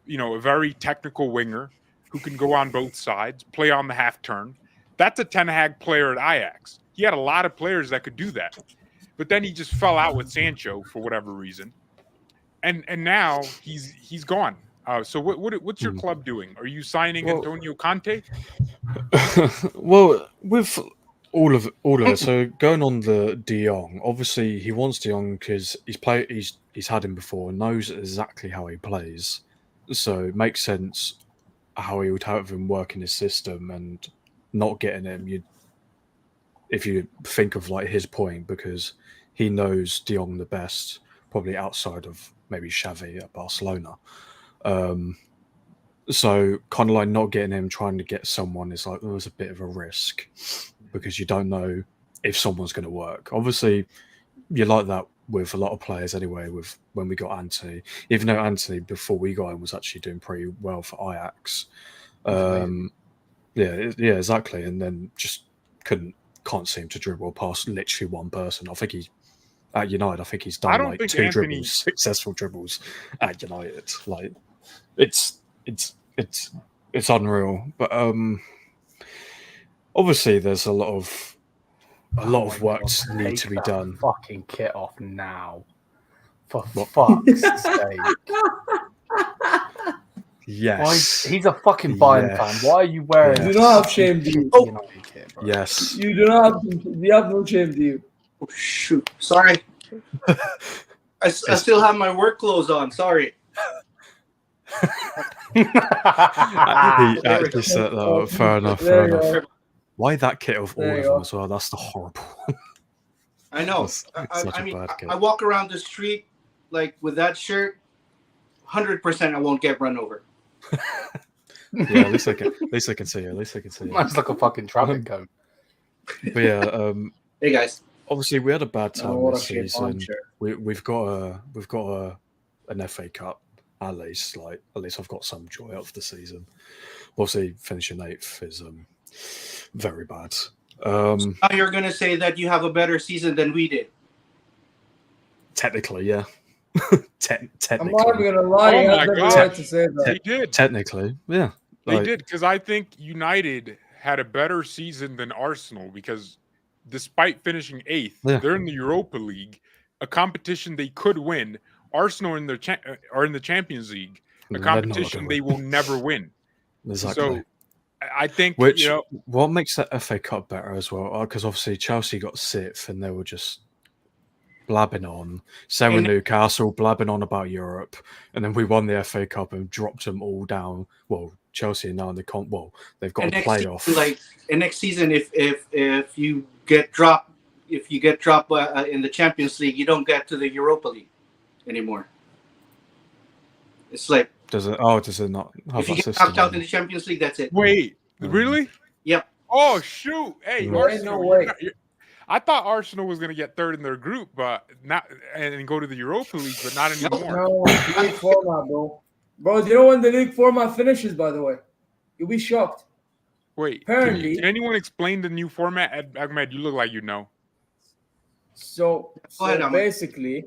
A very technical winger who can go on both sides, play on the half turn. That's a Ten Hag player at Ajax. He had a lot of players that could do that. But then he just fell out with Sancho for whatever reason. And now he's gone. So what's your club doing? Are you signing Antonio Conte? Well, with all of it, so going on the De Jong, obviously he wants De Jong because he's had him before, knows exactly how he plays. So it makes sense how he would have him work in his system and not getting him. If you think of like his point, because he knows De Jong the best, probably outside of maybe Xavi at Barcelona. So kind of like not getting him, trying to get someone is like there's a bit of a risk because you don't know if someone's going to work. Obviously, you like that with a lot of players anyway. With when we got Anthony, even though Anthony before we got him was actually doing pretty well for Ajax. Yeah, exactly. And then just can't seem to dribble past literally one person. I think he's at United. I think he's done like 2 dribbles, successful dribbles at United. Like it's unreal. But obviously there's a lot of work needs to be done. Fucking kit off now, for fuck's sake. Yes. He's a fucking Bayern fan. Why are you wearing? You do not have shame, do you? Kit, yes. You do not have. You have no shame, do you? Oh, shoot. Sorry. I still have my work clothes on. Sorry. He actually said that. Fair enough. Why that kit of all There of you them go. as well? That's the horrible one. I know. It's such I a mean, bad kit. I walk around the street like with that shirt. 100% I won't get run over. Yeah, at least I can see you. At least I can see you. Man's like a fucking traffic cone. But yeah, Hey guys, obviously we had a bad Oh, time what this a shape on season. shirt. We've got an FA Cup at least. Like at least I've got some joy out of the season. Obviously, finishing 8th is very bad. now you're gonna say that you have a better season than we did. Technically, yeah. I'm Technically, not even gonna lie. Oh You my have every God. right to say that. They did. technically, yeah. They Like, did, because I think United had a better season than Arsenal, because despite finishing 8th, Yeah. they're in the Europa League, a competition they could win. Arsenal are in the Champions League, a they're not gonna competition win. they will never win. Exactly. So I think, Which you know, what makes that FA Cup better as well? Because obviously Chelsea got 6th and they were just blabbing on. Same with And- Newcastle, blabbing on about Europe, and then we won the FA Cup and dropped them all down. Well, Chelsea are now in the they've got And a next playoff. season, next season, if you get dropped, in the Champions League, you don't get to the Europa League anymore. It's like Does it not have if you that get system? knocked out in anymore? the Champions League, that's it. wait, really? Yep. Oh, shoot. Hey, No. Arsenal. No way. I thought Arsenal was going to get 3rd in their group, but not and go to the Europa League, but not anymore. No, league format, bro. Bro, do you know when the league format finishes, by the way? You'll be shocked. Wait, Apparently- can anyone explain the new format? Ahmed, you look like you know. So Go ahead, Ahmed. basically,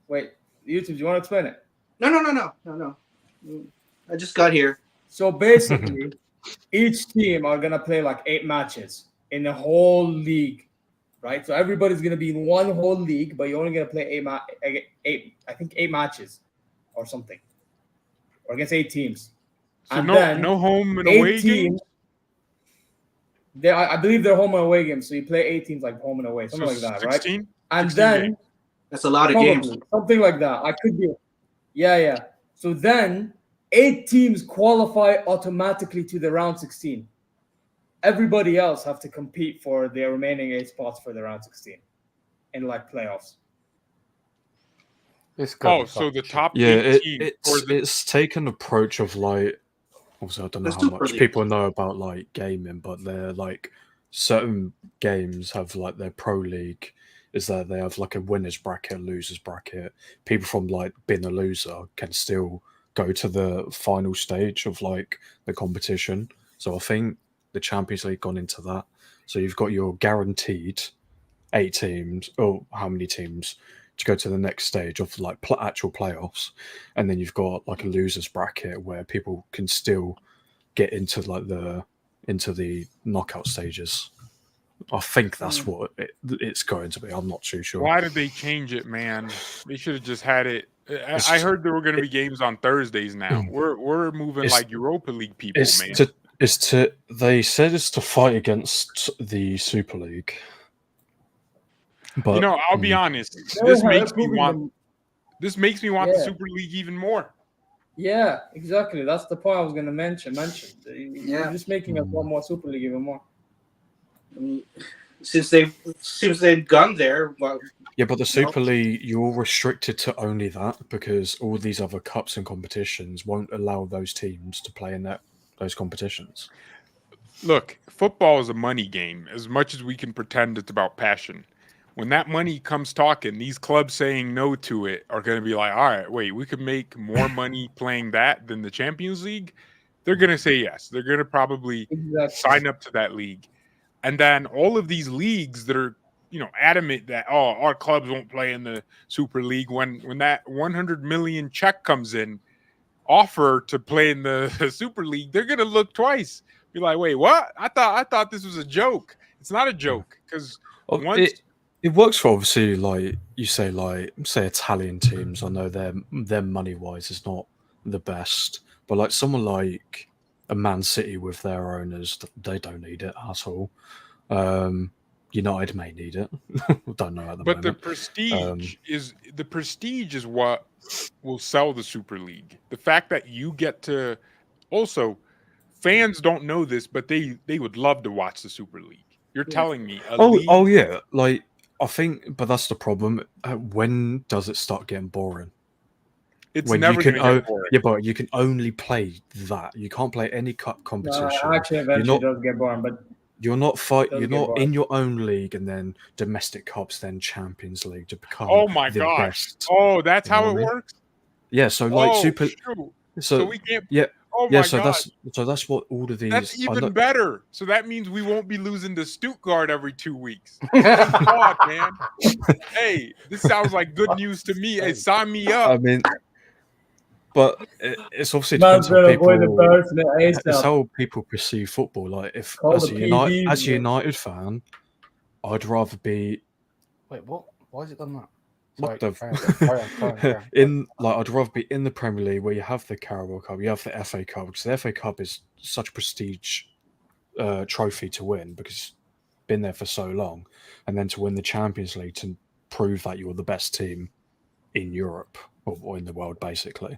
wait, YouTube, do you want to explain it? No. I just got here. So basically, each team are gonna play like 8 matches in the whole league, right? So everybody's gonna be in one whole league, but you're only gonna play 8 matches or something, or against 8 teams. So And no then home and 8 away games? teams. I believe they're home and away games, so you play 8 teams like home and away, something like that, right? 16? And 16 then games. That's a lot of probably games. something like that. I could be, yeah. So then 8 teams qualify automatically to the round 16. Everybody else have to compete for their remaining 8 spots for the round 16 in like playoffs. It's gotta Oh, be so fucking the shit. top Yeah, 8 teams. it's taken an approach of like, obviously I don't know The how Super much League. people know about like gaming, but they're like certain games have like their pro league is that they have like a winners bracket, losers bracket. People from like being a loser can still go to the final stage of like the competition. So I think the Champions League gone into that. So you've got your guaranteed 8 teams, or how many teams to go to the next stage of like actual playoffs, and then you've got like a losers bracket where people can still get into like into the knockout stages. I think that's what it's going to be. I'm not too sure. Why did they change it, man? They should have just had it. I heard there were going to be games on Thursdays now. We're moving It's- like Europa League people, man. They said it's to fight against the Super League. But You know, I'll be honest. They're This makes me proving want. them- This makes me want the Yeah. Super League even more. Yeah, exactly. That's the point I was going to mention. Yeah. You're just making us want more Super League even more. I mean, since they've gone there, well, yeah, but the Super League, you're restricted to only that because all these other cups and competitions won't allow those teams to play in those competitions. Look, football is a money game. As much as we can pretend it's about passion, when that money comes talking, these clubs saying no to it are going to be like, all right, wait, we could make more money playing that than the Champions League. They're going to say yes. They're going to probably Exactly. sign up to that league. And then all of these leagues that are, adamant that, our clubs won't play in the Super League, when that 100 million check comes in, offer to play in the Super League, they're going to look twice. Be like, wait, what? I thought this was a joke. It's not a joke, because It works for obviously like you say Italian teams. I know their money wise is not the best, but like someone like a Man City with their owners, they don't need it at all. United may need it. Don't know at the But moment. the prestige is what will sell the Super League. The fact that you get to also fans don't know this, but they would love to watch the Super League. You're telling me a Oh, league? oh yeah. Like I think, but that's the problem. When does it start getting boring? It's When never you can, going to get boring. yeah, but you can only play that. You can't play any cup competition. Actually, eventually it does get boring, but You're not does You're get not boring. in your own league, and then domestic cups, then Champions League to become Oh my the gosh! best. Oh, that's You know how what it I mean? works. Yeah. So like Oh, super. shoot. So So we can't. yeah. Oh Yeah. my So god! that's what all of these. That's I know- even better. So that means we won't be losing to Stuttgart every 2 weeks. God, man. Hey, this sounds like good news to me. Hey, sign me I up. mean, but it's obviously man's depends how gonna avoid people. embarrassment It's ASAP. how people perceive football. Like if Call as the a United PDs, as a man. United fan, I'd rather be Wait, what? Why has it done that? what Sorry, the carry on. in like I'd rather be in the Premier League where you have the Carabao Cup, you have the FA Cup, because the FA Cup is such a prestige trophy to win because it's been there for so long, and then to win the Champions League to prove that you're the best team in Europe or in the world, basically.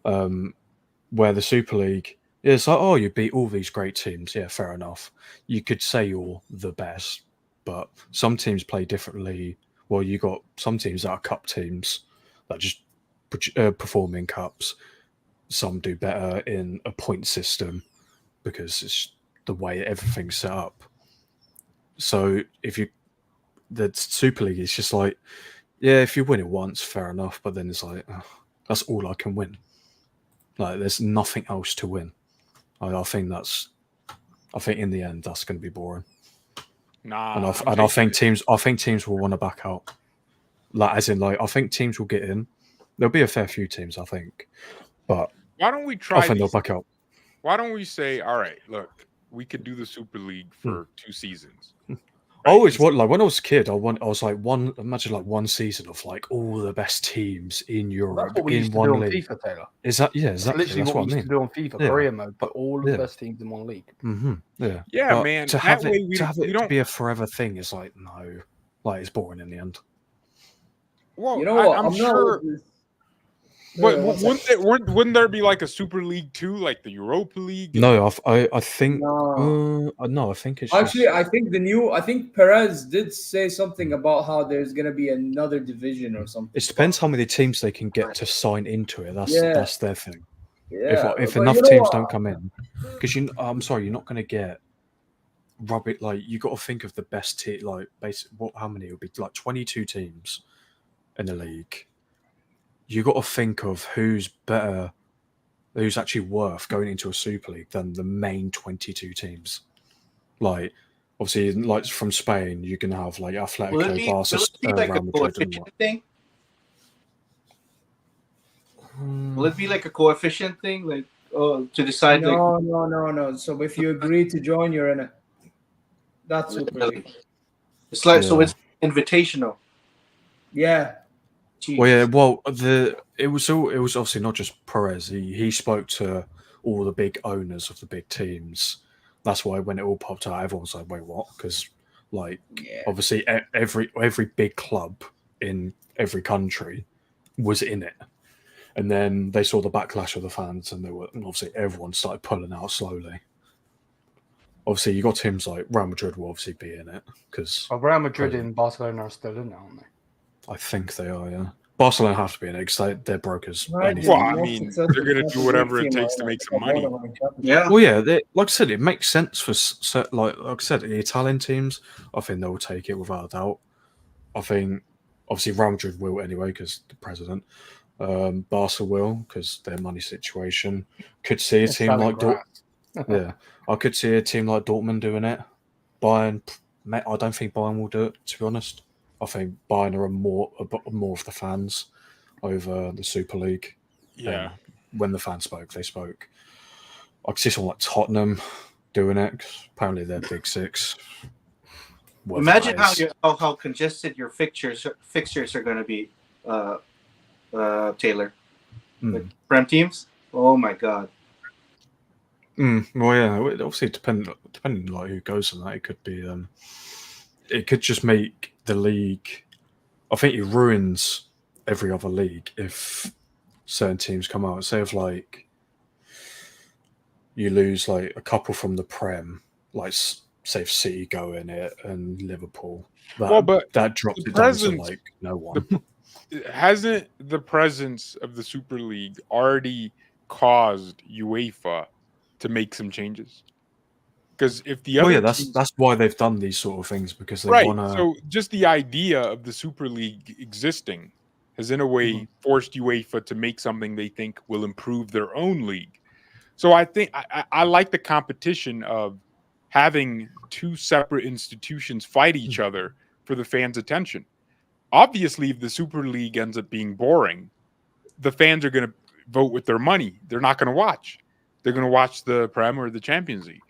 Where the Super League, it's like, oh, you beat all these great teams. Yeah, fair enough. You could say you're the best, but some teams play differently. Well, you got some teams that are cup teams that just perform in cups. Some do better in a point system because it's the way everything's set up. So the Super League is just like, yeah, if you win it once, fair enough. But then it's like, oh, that's all I can win. Like, there's nothing else to win. I think in the end that's going to be boring. Nah. And I think teams will want to back out. Like, as in, like, I think teams will get in. There'll be a fair few teams, I think, but why don't we I try? think they'll back out. Why don't we say, all right, look, we could do the Super League for 2 seasons. I always want, like, when I was a kid, imagine like one season of like all the best teams in Europe That's what we in used to one do on league. FIFA, Taylor. Is that That's exactly? literally That's what we what I used mean. to do on FIFA, Yeah. career mode, put all of the Yeah. best teams in one league. Mm-hmm. Yeah. Yeah, But man. To have that way it we to don't be a forever thing is like, no, like, it's boring in the end. Well, You know what? I'm sure. But wouldn't there be like a Super League 2, like the Europa League? No, I think No. no, I think it's Actually, just, I think Perez did say something about how there's gonna be another division or something. it depends how many teams they can get to sign into it. That's their thing. Yeah, If but enough you know teams what? don't come in, because I'm sorry, you're not going to get rubbish. Like, you got to think of the best team. Like, how many? It would be like 22 teams in the league. You got to think of who's better, who's actually worth going into a Super League than the main 22 teams. Like, obviously, like from Spain, you can have like Atletico, Barca, will it be like a Real Madrid, and coefficient thing? Will it be like a coefficient thing, like to decide? No. So if you agree to join, you're in it. That's Super League. It's like, Yeah. so it's invitational. Yeah. Jeez. Well, yeah. Well, it was obviously not just Perez. He spoke to all the big owners of the big teams. That's why when it all popped out, everyone was like, "Wait, what?" Because, like, obviously every big club in every country was in it, and then they saw the backlash of the fans, and obviously everyone started pulling out slowly. Obviously, you got teams like Real Madrid will obviously be in it because Real Madrid and Barcelona are still in it, aren't they? I think they are. Yeah, Barcelona have to be in it because they're brokers. Right. Well, I mean, they're going to do whatever it takes to make some money. Yeah. Well, yeah, like I said, it makes sense for like I said, the Italian teams. I think they'll take it without a doubt. I think obviously Real Madrid will anyway because the president. Barca will because their money situation. Could see a team like yeah, I could see a team like Dortmund doing it. Bayern, I don't think Bayern will do it. To be honest, I think Bayern are more of the fans over the Super League. Yeah. When the fans spoke, they spoke. I could see someone like Tottenham doing it. 'Cause apparently, they're Big Six. Imagine how congested your fixtures are going to be, Taylor. Like Prem teams. Oh my God. Well, yeah. Obviously, depending like who goes on that, it could be. It could just make the league. I think it ruins every other league if certain teams come out. Say if like you lose like a couple from the Prem, like say if City go in it and Liverpool. That drops it down to like no one. Hasn't the presence of the Super League already caused UEFA to make some changes? Because if the other that's why they've done these sort of things, because they want to. So just the idea of the Super League existing has in a way forced UEFA to make something they think will improve their own league. So I think I like the competition of having two separate institutions fight each other for the fans' attention. Obviously, if the Super League ends up being boring, the fans are going to vote with their money. They're not going to watch. They're going to watch the Prem or the Champions League.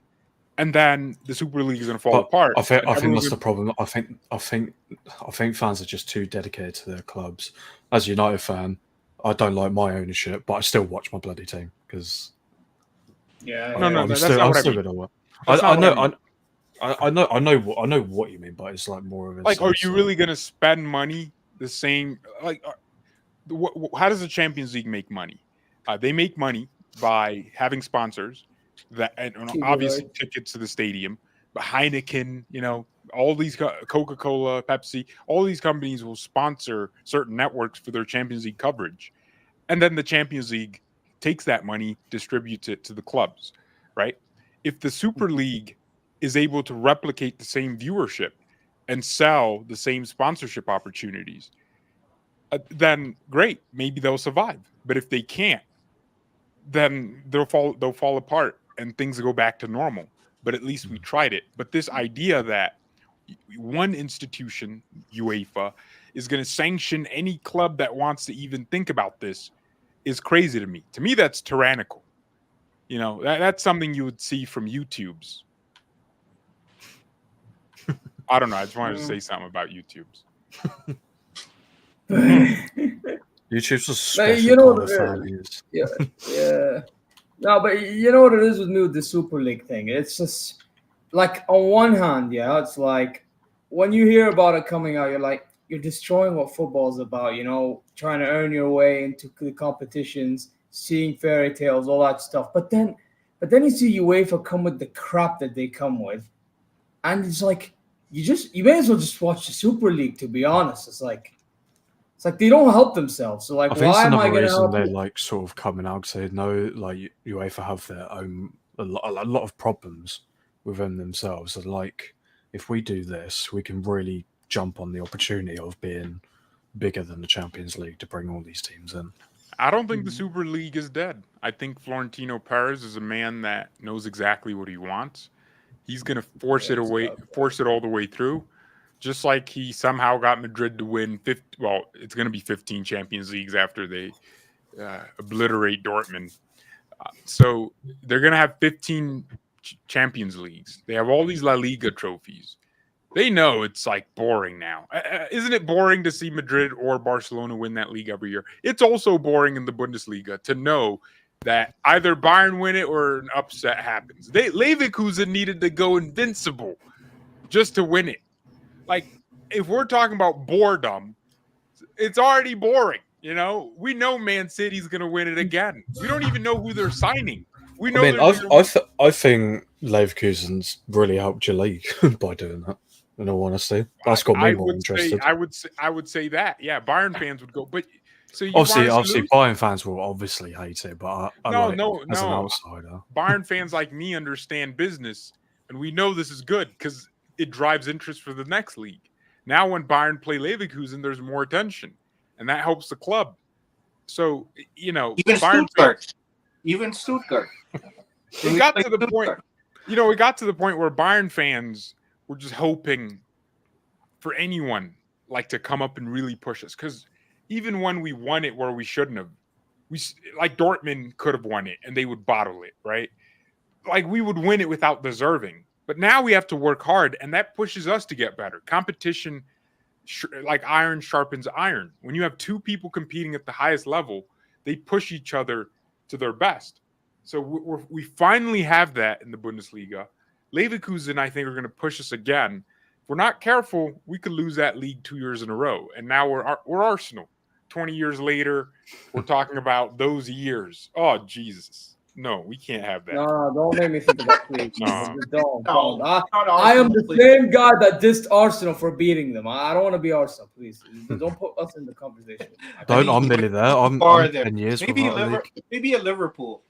And then the Super League is going to fall apart. I think that's the problem. I think fans are just too dedicated to their clubs. As a United fan, I don't like my ownership, but I still watch my bloody team because. Yeah, no, that's not what I mean. I know what you mean, but it's like more of a like, are you really going to spend money the same? Like, how does the Champions League make money? They make money by having sponsors that, and obviously tickets to the stadium. But Heineken, all these Coca-Cola, Pepsi, all these companies will sponsor certain networks for their Champions League coverage, and then the Champions League takes that money, distributes it to the clubs, right? If the Super League is able to replicate the same viewership and sell the same sponsorship opportunities, then great, maybe they'll survive. But if they can't, then they'll fall apart and things go back to normal. But at least we tried it. But this idea that one institution, UEFA, is going to sanction any club that wants to even think about this is crazy to me. To me, that's tyrannical. That's something you would see from YouTube's. I don't know. I just wanted to say something about YouTube's. YouTube's a special kind of fan. Yeah. No, but you know what it is with me with the Super League thing? It's just like, on one hand, it's like when you hear about it coming out, you're like, you're destroying what football's about, trying to earn your way into the competitions, seeing fairy tales, all that stuff. But then you see UEFA come with the crap that they come with, and it's like you may as well just watch the Super League, to be honest. It's like they don't help themselves. So like, why am I going to help? They're like sort of coming out saying no, like UEFA have their own a lot of problems within themselves. So like, if we do this, we can really jump on the opportunity of being bigger than the Champions League to bring all these teams in. I don't think the Super League is dead. I think Florentino Perez is a man that knows exactly what he wants. He's going to force it all the way through. Just like he somehow got Madrid to win it's going to be 15 Champions Leagues after they obliterate Dortmund. So they're going to have 15 Champions Leagues. They have all these La Liga trophies. They know it's like boring now. Isn't it boring to see Madrid or Barcelona win that league every year? It's also boring in the Bundesliga to know that either Bayern win it or an upset happens. Leverkusen needed to go invincible just to win it. Like, if we're talking about boredom, it's already boring. We know Man City's going to win it again. We don't even know who they're signing. We know. I think Leverkusen's really helped your league by doing that. In all honesty, that's got me more interested. I would say that. Yeah, Bayern fans would go, but so obviously Bayern fans will obviously hate it, but no. As an outsider, Bayern fans like me understand business, and we know this is good because it drives interest for the next league. Now, when Bayern play Leverkusen, there's more attention, and that helps the club. So even Bayern even Stuttgart. It got to the point. It got to the point where Bayern fans were just hoping for anyone like to come up and really push us. Because even when we won it where we shouldn't have, like Dortmund could have won it and they would bottle it, right? Like we would win it without deserving. But now we have to work hard, and that pushes us to get better. Competition, like iron sharpens iron. When you have two people competing at the highest level, they push each other to their best. So we finally have that in the Bundesliga. Leverkusen, I think, are going to push us again. If we're not careful, we could lose that league 2 years in a row. And now we're Arsenal. 20 years later, we're talking about those years. Oh, Jesus. No, we can't have that. No, don't make me think of that, please. No. Don't. No, I not am Arsenal, the please. same guy that dissed Arsenal for beating them. I don't want to be Arsenal, please. Don't put us in the conversation. Don't. I'm nearly there. I'm Far there. 10 years Maybe without a league. maybe a Liverpool.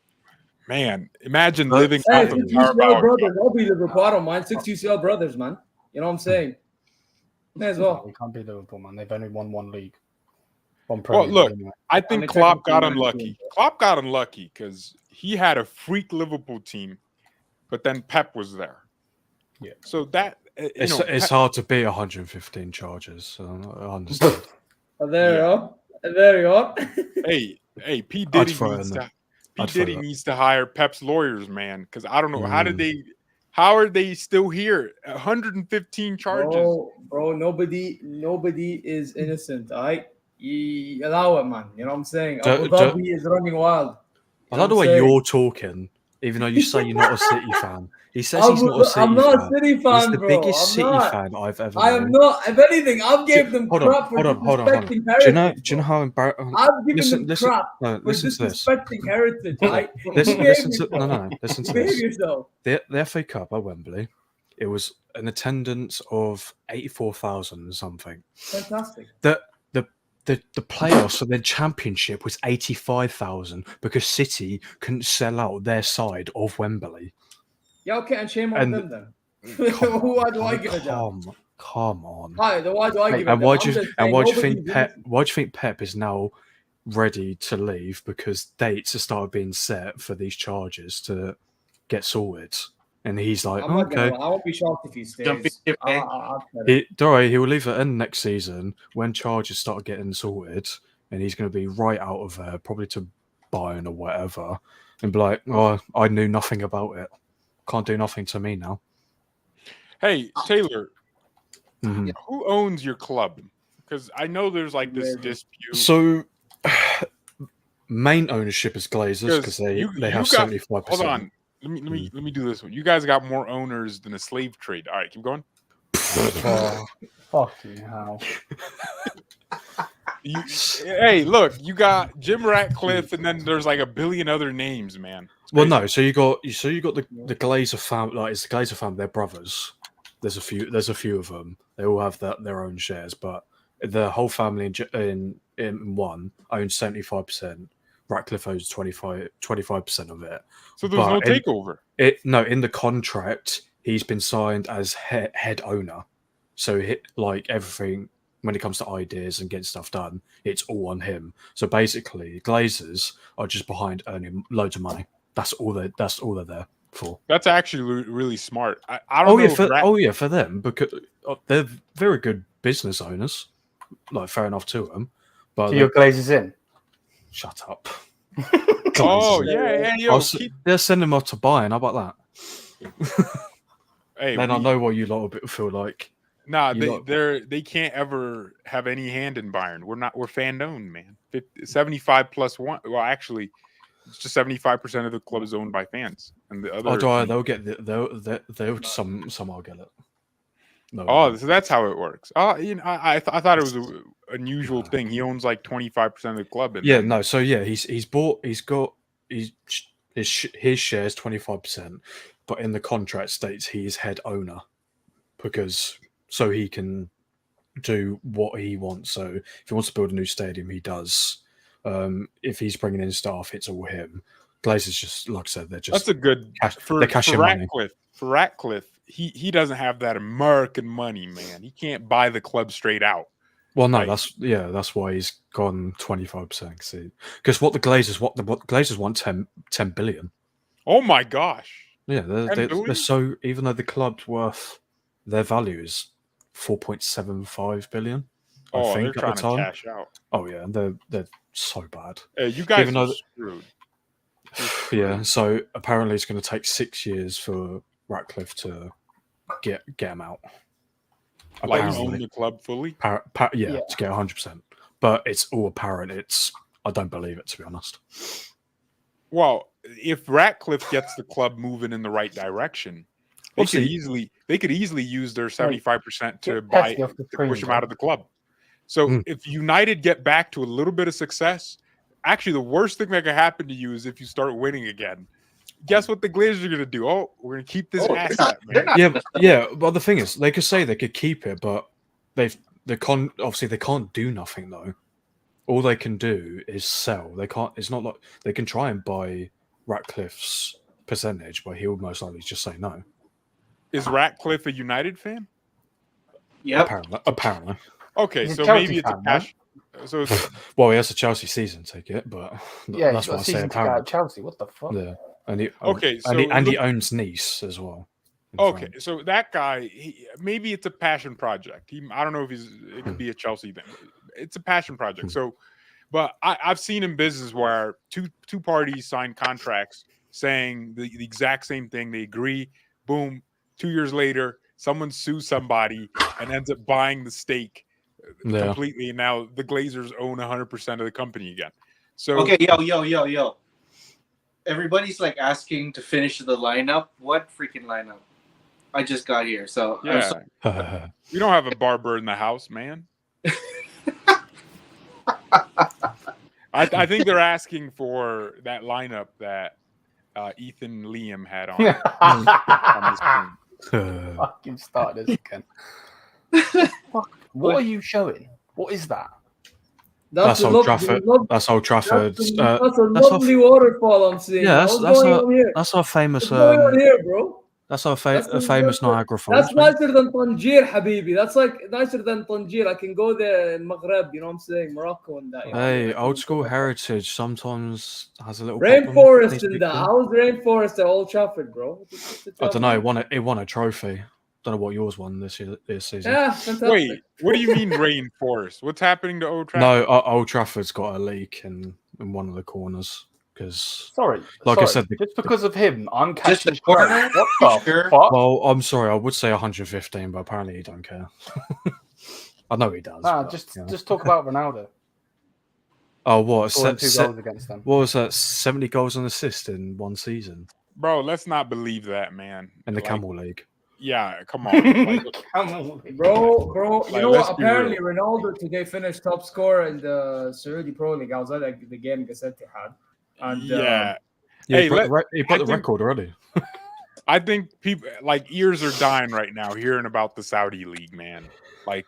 Man, imagine But- living Hey, off of 6 UCL Carabao. brothers. I'll be Liverpool. I don't mind. 6 UCL brothers, man. You know what I'm saying? May as well. We can't be Liverpool, man. They've only won one league. One Well, Premier look, League anyway. I I think mean, Klopp got technically, unlucky. Klopp got unlucky because he had a freak Liverpool team, but then Pep was there. Yeah. So that It's hard to beat 115 charges. So I understand. There you are. Hey, P I'd Diddy throw it needs in to there. P I'd throw Diddy that. needs to hire Pep's lawyers, man. Because I don't know how are they still here? 115 charges. Bro, nobody is innocent, all right? You allow it, man. You know what I'm saying? Abu Dhabi is running wild. I like the way you're talking, even though you say you're not a City fan. He says he's not a City I'm not fan. a City fan, He's the bro. biggest I'm City not. fan I've ever I known. am not. If anything, I've gave them crap for disrespecting heritage. Do you know how embarrassing? I've given them crap No, for listen to this. disrespecting heritage. Right? Listen Behave to yourself. listen to Behave this. yourself. The FA Cup at Wembley, it was an attendance of 84,000 something. Fantastic. The playoffs for the championship was 85,000 because City couldn't sell out their side of Wembley. Yeah, okay, and shame on And- them then. Why do I give a damn? Come on. Why do I give a damn? And why do I'm you just and saying why do you nobody's think Pep? innocent. Why do you think Pep is now ready to leave because dates have started being set for these charges to get sorted? And he's like, I'm not okay. gonna, I won't be shocked if he stays. Jumping ship, eh? Don't worry, he will leave at end next season when charges start getting sorted, and he's going to be right out of there, probably to Bayern or whatever, and be like, "Oh, I knew nothing about it. Can't do nothing to me now." Hey, Taylor, Mhm. who owns your club? Because I know there's like this Glazers. dispute. So, main ownership is Glazers because they you have got- 75%. Hold on. Let me do this one. You guys got more owners than a slave trade. All right, keep going. Oh, fucking hell. Hey, look, you got Jim Ratcliffe, and then there's like a billion other names, man. It's Well, crazy. no. So you got the Glazer family. Like it's the Glazer family. They're brothers. There's a few of them. They all have their own shares, but the whole family in one owns 75%. Ratcliffe owns 25% of it. So there's no but in- takeover. In the contract, he's been signed as head owner. So like everything when it comes to ideas and getting stuff done, it's all on him. So basically, Glazers are just behind earning loads of money. That's all they're there for. That's actually really smart. I don't know. For them because they're very good business owners. Like fair enough to them, but So your Glazers in? shut up. Oh Glazers. yeah, yo, They're sending them off to Bayern. How about that? hey, Then I know what you lot feel like. Nah, You they can't ever have any hand in Bayern. We're fan owned, man. 75 plus one. Well, actually, it's just 75% of the club is owned by fans, and the other. They'll get they'll some I'll get it. No, Oh, so that's how it works. Oh, I thought it was an unusual thing. He owns like 25% of the club. yeah, no. So yeah, his shares 25%, but in the contract states he is head owner because so he can do what he wants. So if he wants to build a new stadium, he does. If he's bringing in staff, it's all him. Glazers just like I said, they're just That's a good they're cashing money. Ratcliffe. For Ratcliffe, he doesn't have that American money, man. He can't buy the club straight out. Well, no, Right. that's why he's gone 25%. Because what the Glazers want 10 billion. Oh my gosh. Yeah, 10 they're billion? so even though the club's worth their value is 4.75 billion. I Oh, think they're at trying the to time. cash out. Oh yeah, they're so bad. You guys Even are though screwed. Yeah, so apparently it's going to take 6 years for Ratcliffe to get him out. Like own Apparently. the club fully. Yeah, to get 100%. But it's all apparent. I don't believe it, to be honest. Well, if Ratcliffe gets the club moving in the right direction, they could easily use their 75% to Get buy Petty off the to push screen, him out of the club. So if United get back to a little bit of success, actually, the worst thing that could happen to you is if you start winning again. Guess what the Glazers are going to do? Oh, we're going to keep this asset, they're man. not Yeah. But the thing is, they could say they could keep it, but obviously they can't do nothing though. All they can do is sell. They can't. It's not like they can try and buy Ratcliffe's percentage, but he'll most likely just say no. Is Ratcliffe a United fan? Yep. Apparently. Okay, He's a so Chelsea maybe it's a fan, passion. So it's, Well, he has a Chelsea season ticket, but Yeah, that's he's got what a I say. season ticket at Apparently, Chelsea. What the fuck? yeah. And he, Okay, so and he look- owns Nice as well. in okay, France. so that guy, maybe it's a passion project. I don't know if it could be a Chelsea thing. It's a passion project. So, but I've seen in business where two parties sign contracts saying the exact same thing. They agree. Boom. 2 years later, someone sues somebody and ends up buying the stake Yeah. completely. And now the Glazers own 100% of the company again. So Okay, yo. Everybody's like asking to finish the lineup. What freaking lineup? I just got here, so I'm yeah, sorry. we don't have a barber in the house, man. I think they're asking for that lineup that Ethan Liam had on his screen. Fucking start this again. Fuck. What are you showing? What is that? That's a Old lovely- Trafford. lov- That's Old Trafford. That's a That's lovely waterfall I'm seeing. Yeah, What's that's going a- on here? our famous. What's going on here, bro? That's our That's the- famous that's- Niagara Falls. That's nicer than Tangier, Habibi. That's like nicer than Tangier. I can go there in Maghreb, you know what I'm saying? Morocco and that. You know? Hey, I can- old school heritage sometimes has a little problem with Rainforest these in that. people. How's rainforest at Old Trafford, bro? I don't know. It won a trophy. Don't know what yours won this season. Yeah, fantastic. Wait, what do you mean rainforest? What's happening to Old Trafford? No, Old Trafford's got a leak in one of the corners because. Sorry. Like I sorry. said, just because of him, I'm Just catching the corner? What the Sure. fuck? Well, I'm sorry. I would say 115, but apparently he don't care. I know he does. Nah, but, just yeah. just talk about Ronaldo. Oh, what? Scoring 2 goals against them. What was that? 70 goals and assists in one season Bro, let's not believe that, man. in the Like, Camel League. Yeah, come on. Like, Come on. Bro, you Like, know let's what? be Apparently, Ronaldo today finished top scorer in the Saudi Pro League. I was at the game against Etihad. And, yeah. Yeah, Hey, he broke the I think- record already. I think people like ears are dying right now hearing about the Saudi league, man. Like,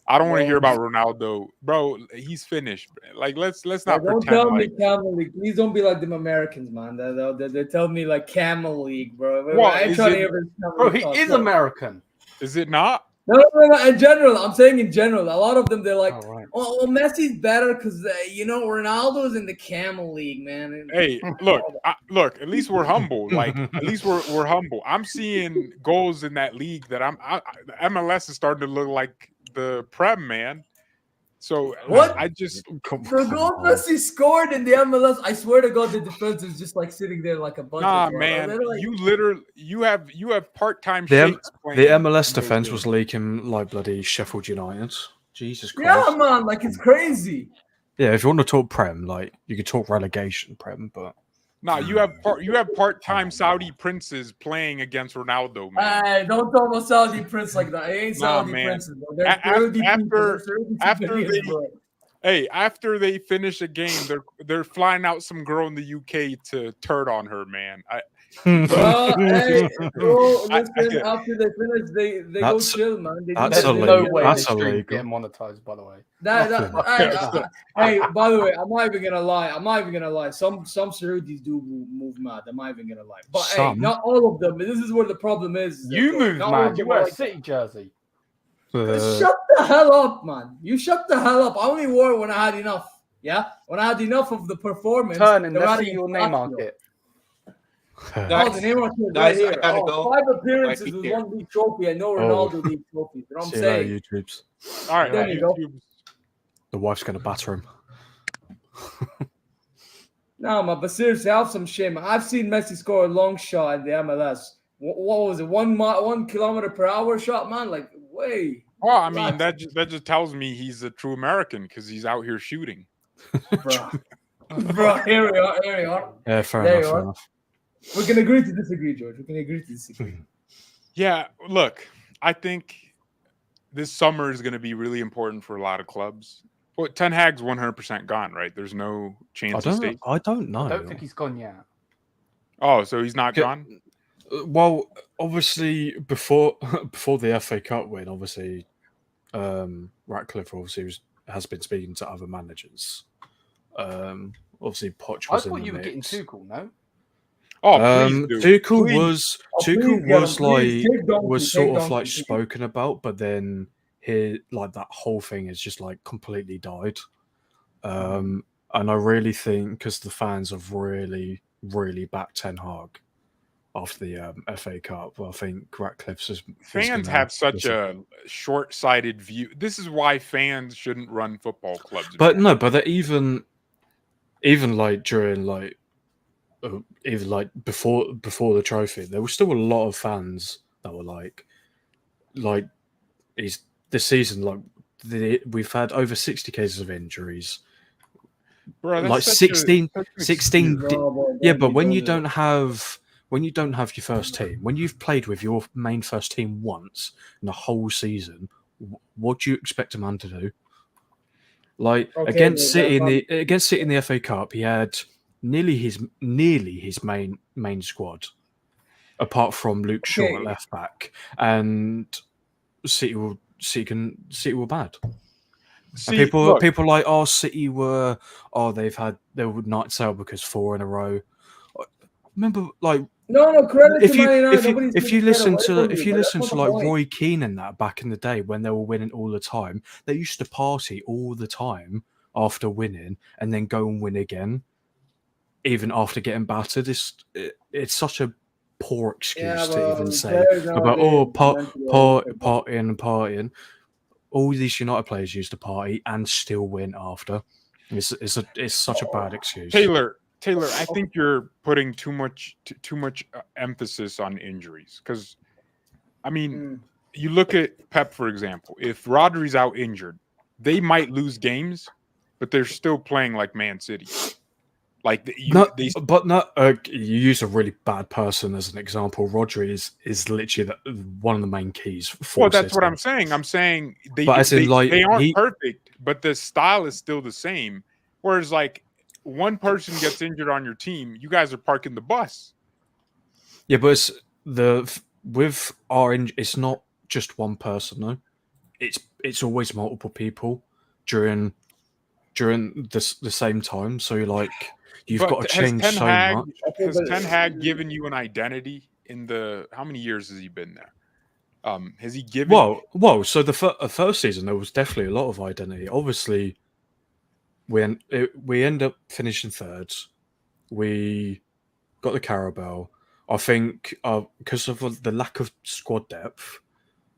I don't want to hear about Ronaldo, bro. He's finished. Like, let's not don't pretend tell like. me Camel League. Please don't be like them Americans, man. They tell me like Camel League, bro. Well, I ain't is trying to it- hear this Camel Bro, League he talk, is bro. American. Is it not? No. In general, I'm saying in general, a lot of them they're like, Oh, right. "Oh, well, Messi's better because Ronaldo's in the Camel League, man." And- Hey, look. At least we're humble. Like, at least we're humble. I'm seeing goals in that league that the MLS is starting to look like the Prem, man. So What? I just The goal Messi scored in the MLS, I swear to God, the defense is just like sitting there like a bunch nah, of man. They're like, You have part-time The shakes playing. The MLS in those defense games. was leaking like bloody Sheffield United. Jesus Christ. yeah, man, like it's crazy. Yeah, if you want to talk Prem, like you could talk relegation Prem, but Nah, you have part-time Saudi princes playing against Ronaldo, man. Hey, don't talk about Saudi Prince like that. It ain't Nah, Saudi man. Princes, bro. They're After- 30 people. They're 30 after civilians, they- bro. Hey, after they finish a game, they're flying out some girl in the UK to turd on her, man. Hey, bro, I- listen, after they finish, they go That's- chill, man. They do that's their There's illegal. no thing. way That's this stream illegal. get monetized, by the way. Hey, by the way, I'm not even gonna lie. Some Saudis do move mad. I'm not even gonna lie. But hey, Some. not all of them. This is where the problem is. You move, Not all man. of You them wear are a like City jersey. Shut the hell up, man. You shut the hell up. I only wore it when I had enough. Yeah? When I had enough of the performance. Turn and the let's rather see your than name Lazio. market. Oh, the name market is Guys, right I here. gotta Oh, go. 5 appearances Might be with here. 1 league trophy and no Ronaldo league trophy. You know what I'm See you later, saying? YouTubes. All right, There you go. YouTube. The wife's gonna batter him. No, man, but seriously, have some shame. I've seen Messi score a long shot in the MLS. What was it? 1 kilometer per hour shot, man? Like, way. Well, I mean, that just tells me he's a true American because he's out here shooting. Bro. Bro, here we are. Yeah, fair There enough. you Fair are. enough. We can agree to disagree, George. We can agree to disagree. Yeah, look, I think this summer is going to be really important for a lot of clubs. Well, Ten Hag's 100% gone, right? There's no chance of stay. I don't know. I don't think he's gone yet. Oh, so he's not gone? Well, obviously before the FA Cup win, obviously Ratcliffe obviously has been speaking to other managers. Obviously Poch I was in thought the you were mix. getting Tuchel, no? Oh, please do. Tuchel Please. was sort of like spoken about, but then that whole thing is just like completely died. And I really think because the fans have really, really backed Ten Hag after the FA Cup, I think Ratcliffe's fans have such a short-sighted view. This is why fans shouldn't run football clubs. But no, but even like during like even like before the trophy, there was still a lot of fans that were like he's this season we've had over 60 cases of injuries. Bro, that's like such 16 No, yeah, but when you don't have your first team, when you've played with your main first team once in a whole season, what do you expect a man to do? Like against City in the FA Cup, he had nearly his main squad, apart from Luke Shaw at left back, and City were bad. And people are like, oh, City were they would not sell because 4 in a row. Remember, like credit if to you Man United. if you listen to like Roy Keane and that back in the day when they were winning all the time, they used to party all the time after winning and then go and win again, even after getting battered. It's such a poor excuse to even say about partying. All these United players used to party and still win after. It's such a bad excuse. Taylor, I think you're putting too much emphasis on injuries because, I mean, you look at Pep, for example. If Rodri's out injured, they might lose games, but they're still playing like Man City. Like you use a really bad person as an example. Rodri is literally one of the main keys. Well, that's what I'm saying. I'm saying they aren't perfect, but the style is still the same. Whereas, like, one person gets injured on your team, you guys are parking the bus. Yeah, but it's not just one person. No, it's always multiple people during the same time. So you've got to change so much. Has Ten Hag given you an identity in the how many years has he been there? Has he given? Well. So the first season there was definitely a lot of identity. Obviously, we end up finishing third. We got the Carabao. I think because of the lack of squad depth,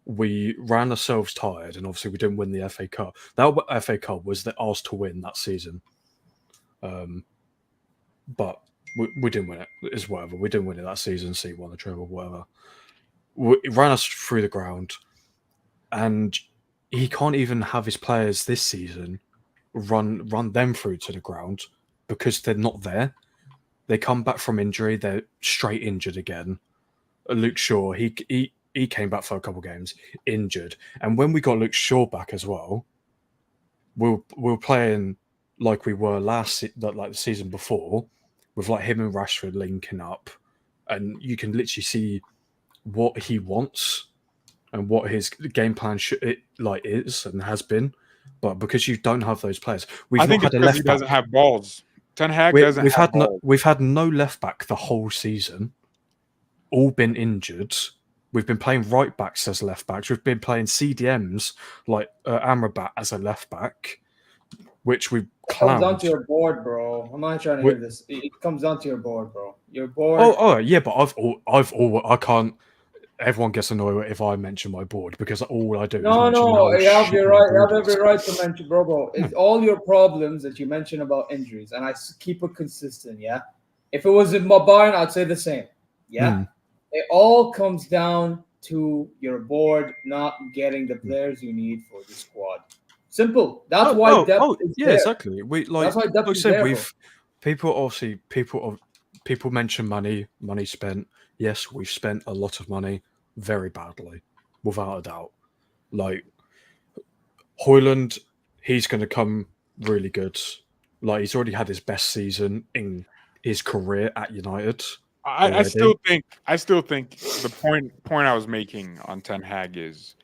we ran ourselves tired, and obviously we didn't win the FA Cup. That FA Cup was ours to win that season. But we didn't win it. It's whatever. We didn't win it that season. City won the treble, whatever. It ran us through the ground, and he can't even have his players this season run them through to the ground because they're not there. They come back from injury. They're straight injured again. Luke Shaw, he came back for a couple of games injured, and when we got Luke Shaw back as well, we're playing like we were the season before, with like him and Rashford linking up, and you can literally see what he wants and what his game plan is and has been. But because you don't have those players, I think it's because he doesn't have balls. Ten Hag doesn't have balls. We've had no left back the whole season. All been injured. We've been playing right backs as left backs. We've been playing CDMs like Amrabat as a left back, which we clowned. It comes down to your board, bro. I'm not trying to hear this. It comes down to your board, bro. Your board. Oh yeah, but I can't. Everyone gets annoyed if I mention my board because all I do is mention you have your right. You have every right to mention, bro. It's all your problems that you mention about injuries, and I keep it consistent. Yeah, if it was in my Bayern, I'd say the same. Yeah, it all comes down to your board not getting the players you need for the squad. Simple. That's why depth is there. Exactly. That's why depth is there. People mention money spent. Yes, we've spent a lot of money very badly, without a doubt. Like Højlund he's going to come really good. Like, he's already had his best season in his career at United. I still think the point I was making on Ten Hag is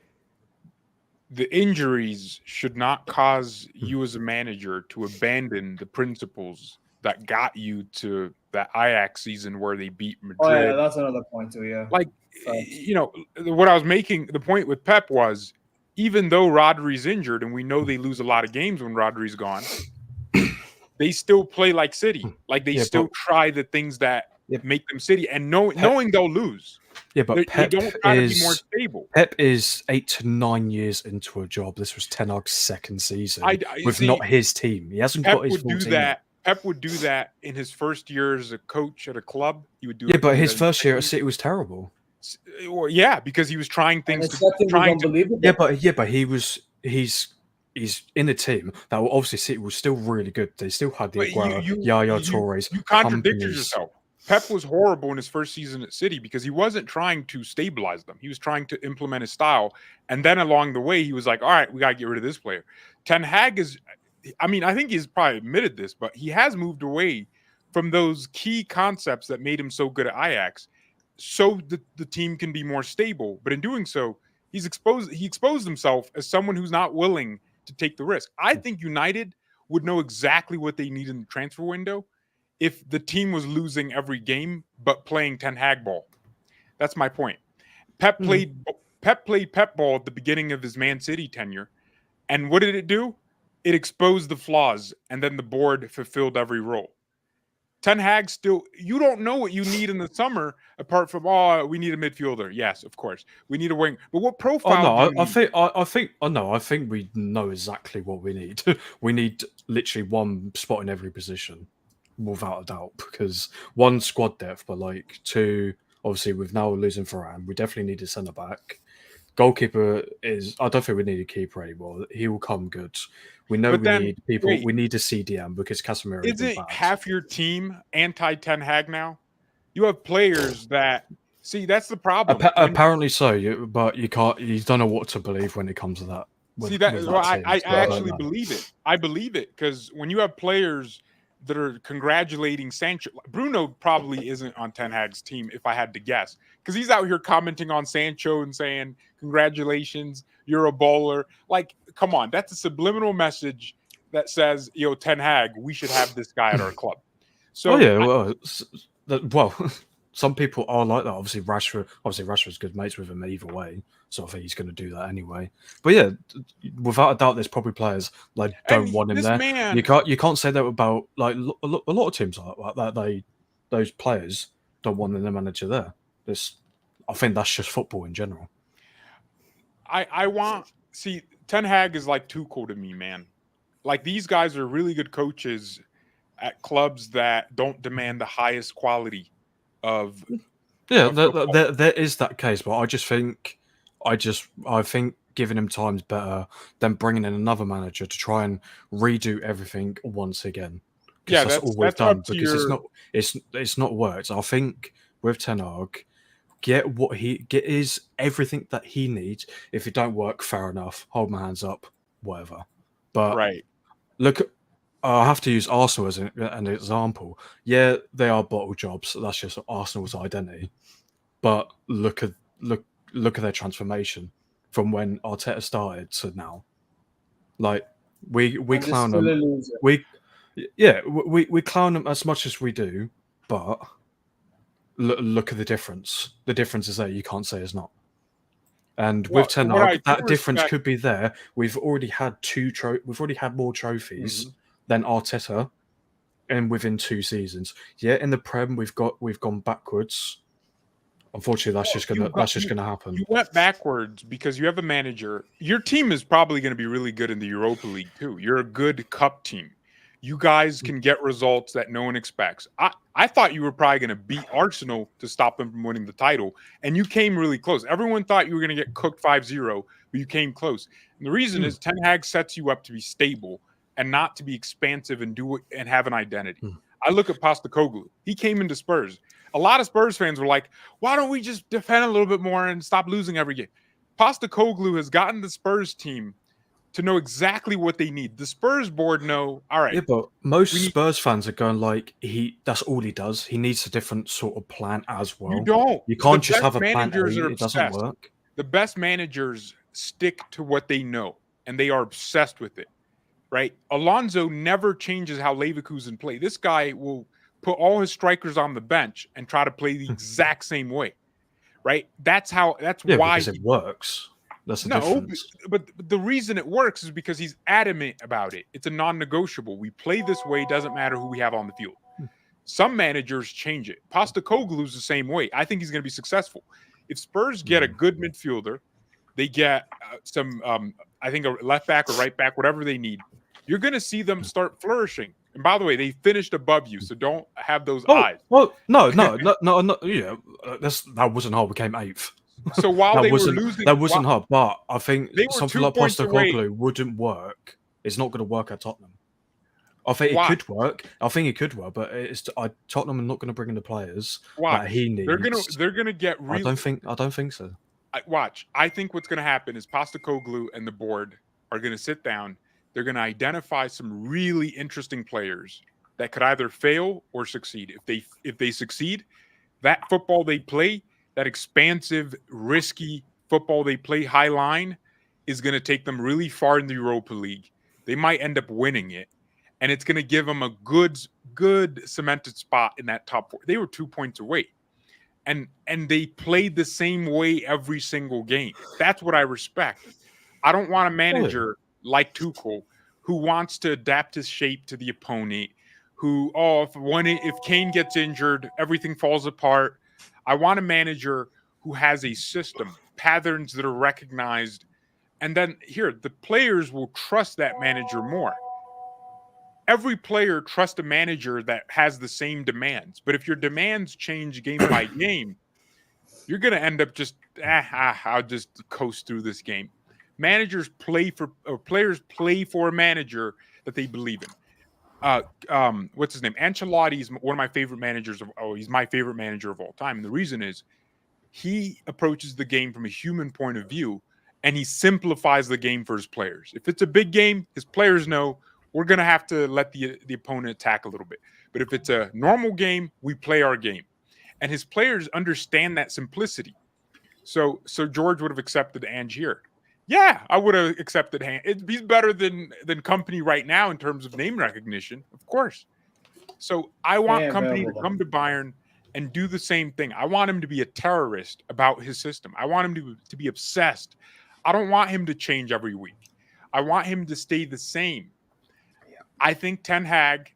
the injuries should not cause you as a manager to abandon the principles that got you to that Ajax season where they beat Madrid. Oh yeah, that's another point too. Yeah, like what I was making the point with Pep was, even though Rodri's injured and we know they lose a lot of games when Rodri's gone, they still play like City. Like they still try the things that make them City, and knowing they'll lose. Yeah, but Pep they don't try to be more stable. Pep is 8 to 9 years into a job. This was Ten Hag's second season with not his team. He hasn't got his full team. Pep would do that in his first year as a coach at a club. He would do it. But his first year at City was terrible. Well, yeah, because he was trying things. But he's in a team that obviously City was still really good. They still had the Aguero, Yaya Torres. You contradicted yourself. Pep was horrible in his first season at City because he wasn't trying to stabilize them. He was trying to implement his style. And then along the way, he was like, all right, we got to get rid of this player. Ten Hag I think he's probably admitted this, but he has moved away from those key concepts that made him so good at Ajax so the team can be more stable. But in doing so, he exposed himself as someone who's not willing to take the risk. I think United would know exactly what they need in the transfer window if the team was losing every game but playing Ten Hag ball. That's my point. Pep played Pep ball at the beginning of his Man City tenure, and what did it do? It exposed the flaws, and then the board fulfilled every role. Ten Hag you don't know what you need in the summer apart from, we need a midfielder. Yes, of course. We need a wing. But what profile I think we know exactly what we need. We need literally one spot in every position, without a doubt, because one, squad depth, but like two, obviously with now losing Varane, we definitely need a centre back. Goalkeeper I don't think we need a keeper anymore. He will come good. We know need people. We need a CDM because Casemiro isn't half your team anti-Ten Hag now. You have players that that's the problem. Apparently so, but you can't. You don't know what to believe when it comes to that. I actually believe it. I believe it because when you have players that are congratulating Sancho. Bruno probably isn't on Ten Hag's team, if I had to guess, because he's out here commenting on Sancho and saying, congratulations, you're a baller. Like, come on, that's a subliminal message that says, Ten Hag, we should have this guy at our club. So, some people are like that. Obviously, Rashford's good mates with him either way, so I think he's going to do that anyway. But yeah, without a doubt, there's probably players like don't want him there. You can't say that about like a lot of teams like that. Those players don't want their manager there. I think that's just football in general. Ten Hag is like too cool to me, man. Like, these guys are really good coaches at clubs that don't demand the highest quality of there is that case, but I think giving him time's better than bringing in another manager to try and redo everything once again. Yeah, that's all we've done because it's not worked. I think with Ten Hag, get is everything that he needs. If it don't work, fair enough. Hold my hands up, whatever. But look. I have to use Arsenal as an example. Yeah, they are bottle jobs. That's just Arsenal's identity. But look at their transformation from when Arteta started to now. Like we clown them. We clown them as much as we do. But look at the difference. The difference is there. You can't say it's not. And with Ten Hag, that difference could be there. We've already had we've already had more trophies. Mm-hmm. Than Arteta, and within 2 seasons. Yeah, in the Prem we've gone backwards. Unfortunately, that's just gonna happen. You went backwards because you have a manager. Your team is probably going to be really good in the Europa League too. You're a good cup team. You guys can get results that no one expects. I thought you were probably going to beat Arsenal to stop them from winning the title, and you came really close. Everyone thought you were going to get cooked 5-0, but you came close. And the reason is Ten Hag sets you up to be stable and not to be expansive and do it and have an identity. I look at Postecoglou. He came into Spurs. A lot of Spurs fans were like, why don't we just defend a little bit more and stop losing every game? Postecoglou has gotten the Spurs team to know exactly what they need. The Spurs board know, all right. Yeah, but most Spurs fans are going like, that's all he does. He needs a different sort of plan as well. You don't. You can't The just best have a plan A. managers are It doesn't obsessed. work. The best managers stick to what they know, and they are obsessed with it, right? Alonso never changes how Leverkusen play. This guy will put all his strikers on the bench and try to play the exact same way, right? That's why because it works. That's the difference. But the reason it works is because he's adamant about it. It's a non-negotiable. We play this way. Doesn't matter who we have on the field. Some managers change it. Postecoglou's the same way. I think he's going to be successful. If Spurs get a good midfielder, they get some, I think, a left back or right back, whatever they need, you're going to see them start flourishing. And by the way, they finished above you, so don't have those eyes. Well, no. Yeah, that wasn't how we became 8th. So while they were losing, that wasn't hard. But I think something like 2 points away. Postecoglou wouldn't work. It's not going to work at Tottenham. I think it could work. But Tottenham are not going to bring in the players that he needs. They're gonna get. I don't think so. Watch. I think what's going to happen is Postecoglou and the board are going to sit down. They're going to identify some really interesting players that could either fail or succeed. If they succeed, that football they play, that expansive, risky football they play, high line, is going to take them really far in the Europa League. They might end up winning it, and it's going to give them a good cemented spot in that top 4. They were 2 points away, and they played the same way every single game. That's what I respect. I don't want a manager like Tuchel who wants to adapt his shape to the opponent, who, if Kane gets injured, everything falls apart. I want a manager who has a system, patterns that are recognized, and then the players will trust that manager more. Every player trusts a manager that has the same demands, but if your demands change game by game, you're going to end up just, I'll just coast through this game. Players play for a manager that they believe in. What's his name? Ancelotti is one of my favorite managers he's my favorite manager of all time. And the reason is he approaches the game from a human point of view, and he simplifies the game for his players. If it's a big game, his players know we're going to have to let the opponent attack a little bit. But if it's a normal game, we play our game. And his players understand that simplicity. So George would have accepted Angier. Yeah, I would have accepted he's better than Company right now in terms of name recognition, of course. So I want Company to come to Bayern and do the same thing. I want him to be a terrorist about his system. I want him to be obsessed. I don't want him to change every week. I want him to stay the same. I think Ten Hag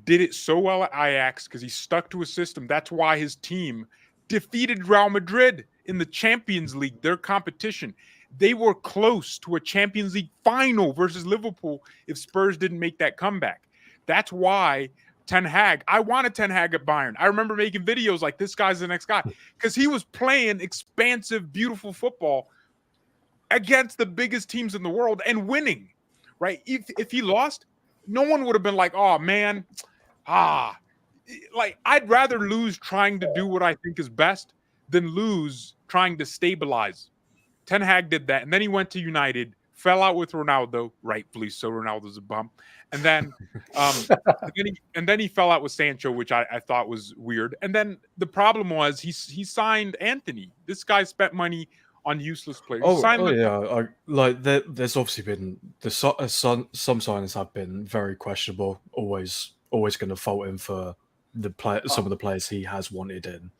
did it so well at Ajax because he stuck to a system. That's why his team defeated Real Madrid in the Champions League, their competition. They were close to a Champions League final versus Liverpool if Spurs didn't make that comeback. That's why Ten Hag, I wanted Ten Hag at Bayern. I remember making videos like, this guy's the next guy, because he was playing expansive, beautiful football against the biggest teams in the world and winning, right? If he lost, no one would have been like, oh, man, like, I'd rather lose trying to do what I think is best than lose trying to stabilize. Ten Hag did that, and then he went to United, fell out with Ronaldo, rightfully so. Ronaldo's a bum, and then, he fell out with Sancho, which I thought was weird. And then the problem was he signed Anthony. This guy spent money on useless players. There's obviously been some signings have been very questionable. Always going to fault him for some of the players he has wanted in.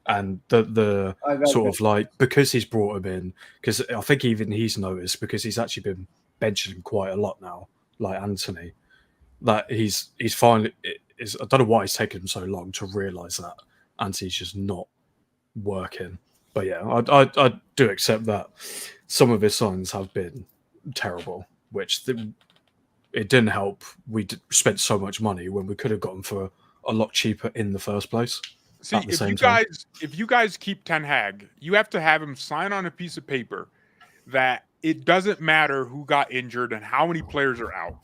And the sort of like, because he's brought him in, because I think even he's noticed, because he's actually been benching him quite a lot now, like Anthony, that he's finally, I don't know why it's taken him so long to realise that Anthony's just not working. But yeah, I do accept that some of his signs have been terrible, which it didn't help. We spent so much money when we could have gotten for a lot cheaper in the first place. See, if you guys keep Ten Hag, you have to have him sign on a piece of paper that it doesn't matter who got injured and how many players are out.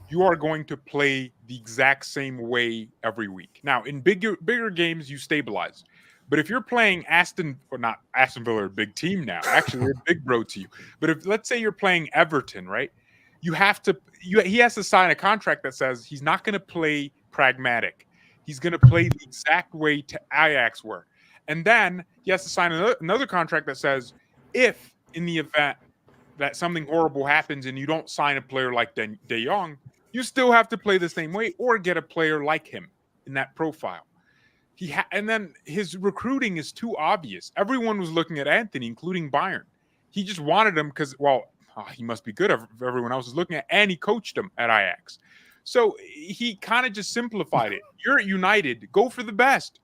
You are going to play the exact same way every week. Now, in bigger games, you stabilize. But if you're playing Aston Villa, a big team now, actually they're a big bro to you. But if, let's say you're playing Everton, right? he has to sign a contract that says he's not going to play pragmatic. He's going to play the exact way to Ajax were. And then he has to sign another contract that says if in the event that something horrible happens and you don't sign a player like De Jong, you still have to play the same way or get a player like him in that profile. And then his recruiting is too obvious. Everyone was looking at Anthony, including Bayern. He just wanted him because, he must be good. Everyone else is looking at, and he coached him at Ajax. So he kind of just simplified it. You're at United. Go for the best.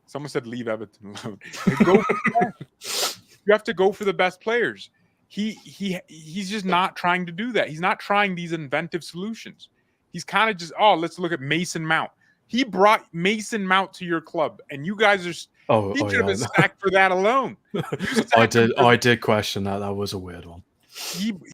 Someone said leave Everton alone. Go for the best. You have to go for the best players. He's just not trying to do that. He's not trying these inventive solutions. He's kind of just, let's look at Mason Mount. He brought Mason Mount to your club, and you guys are. He should have been sacked for that alone. I did question that. That was a weird one.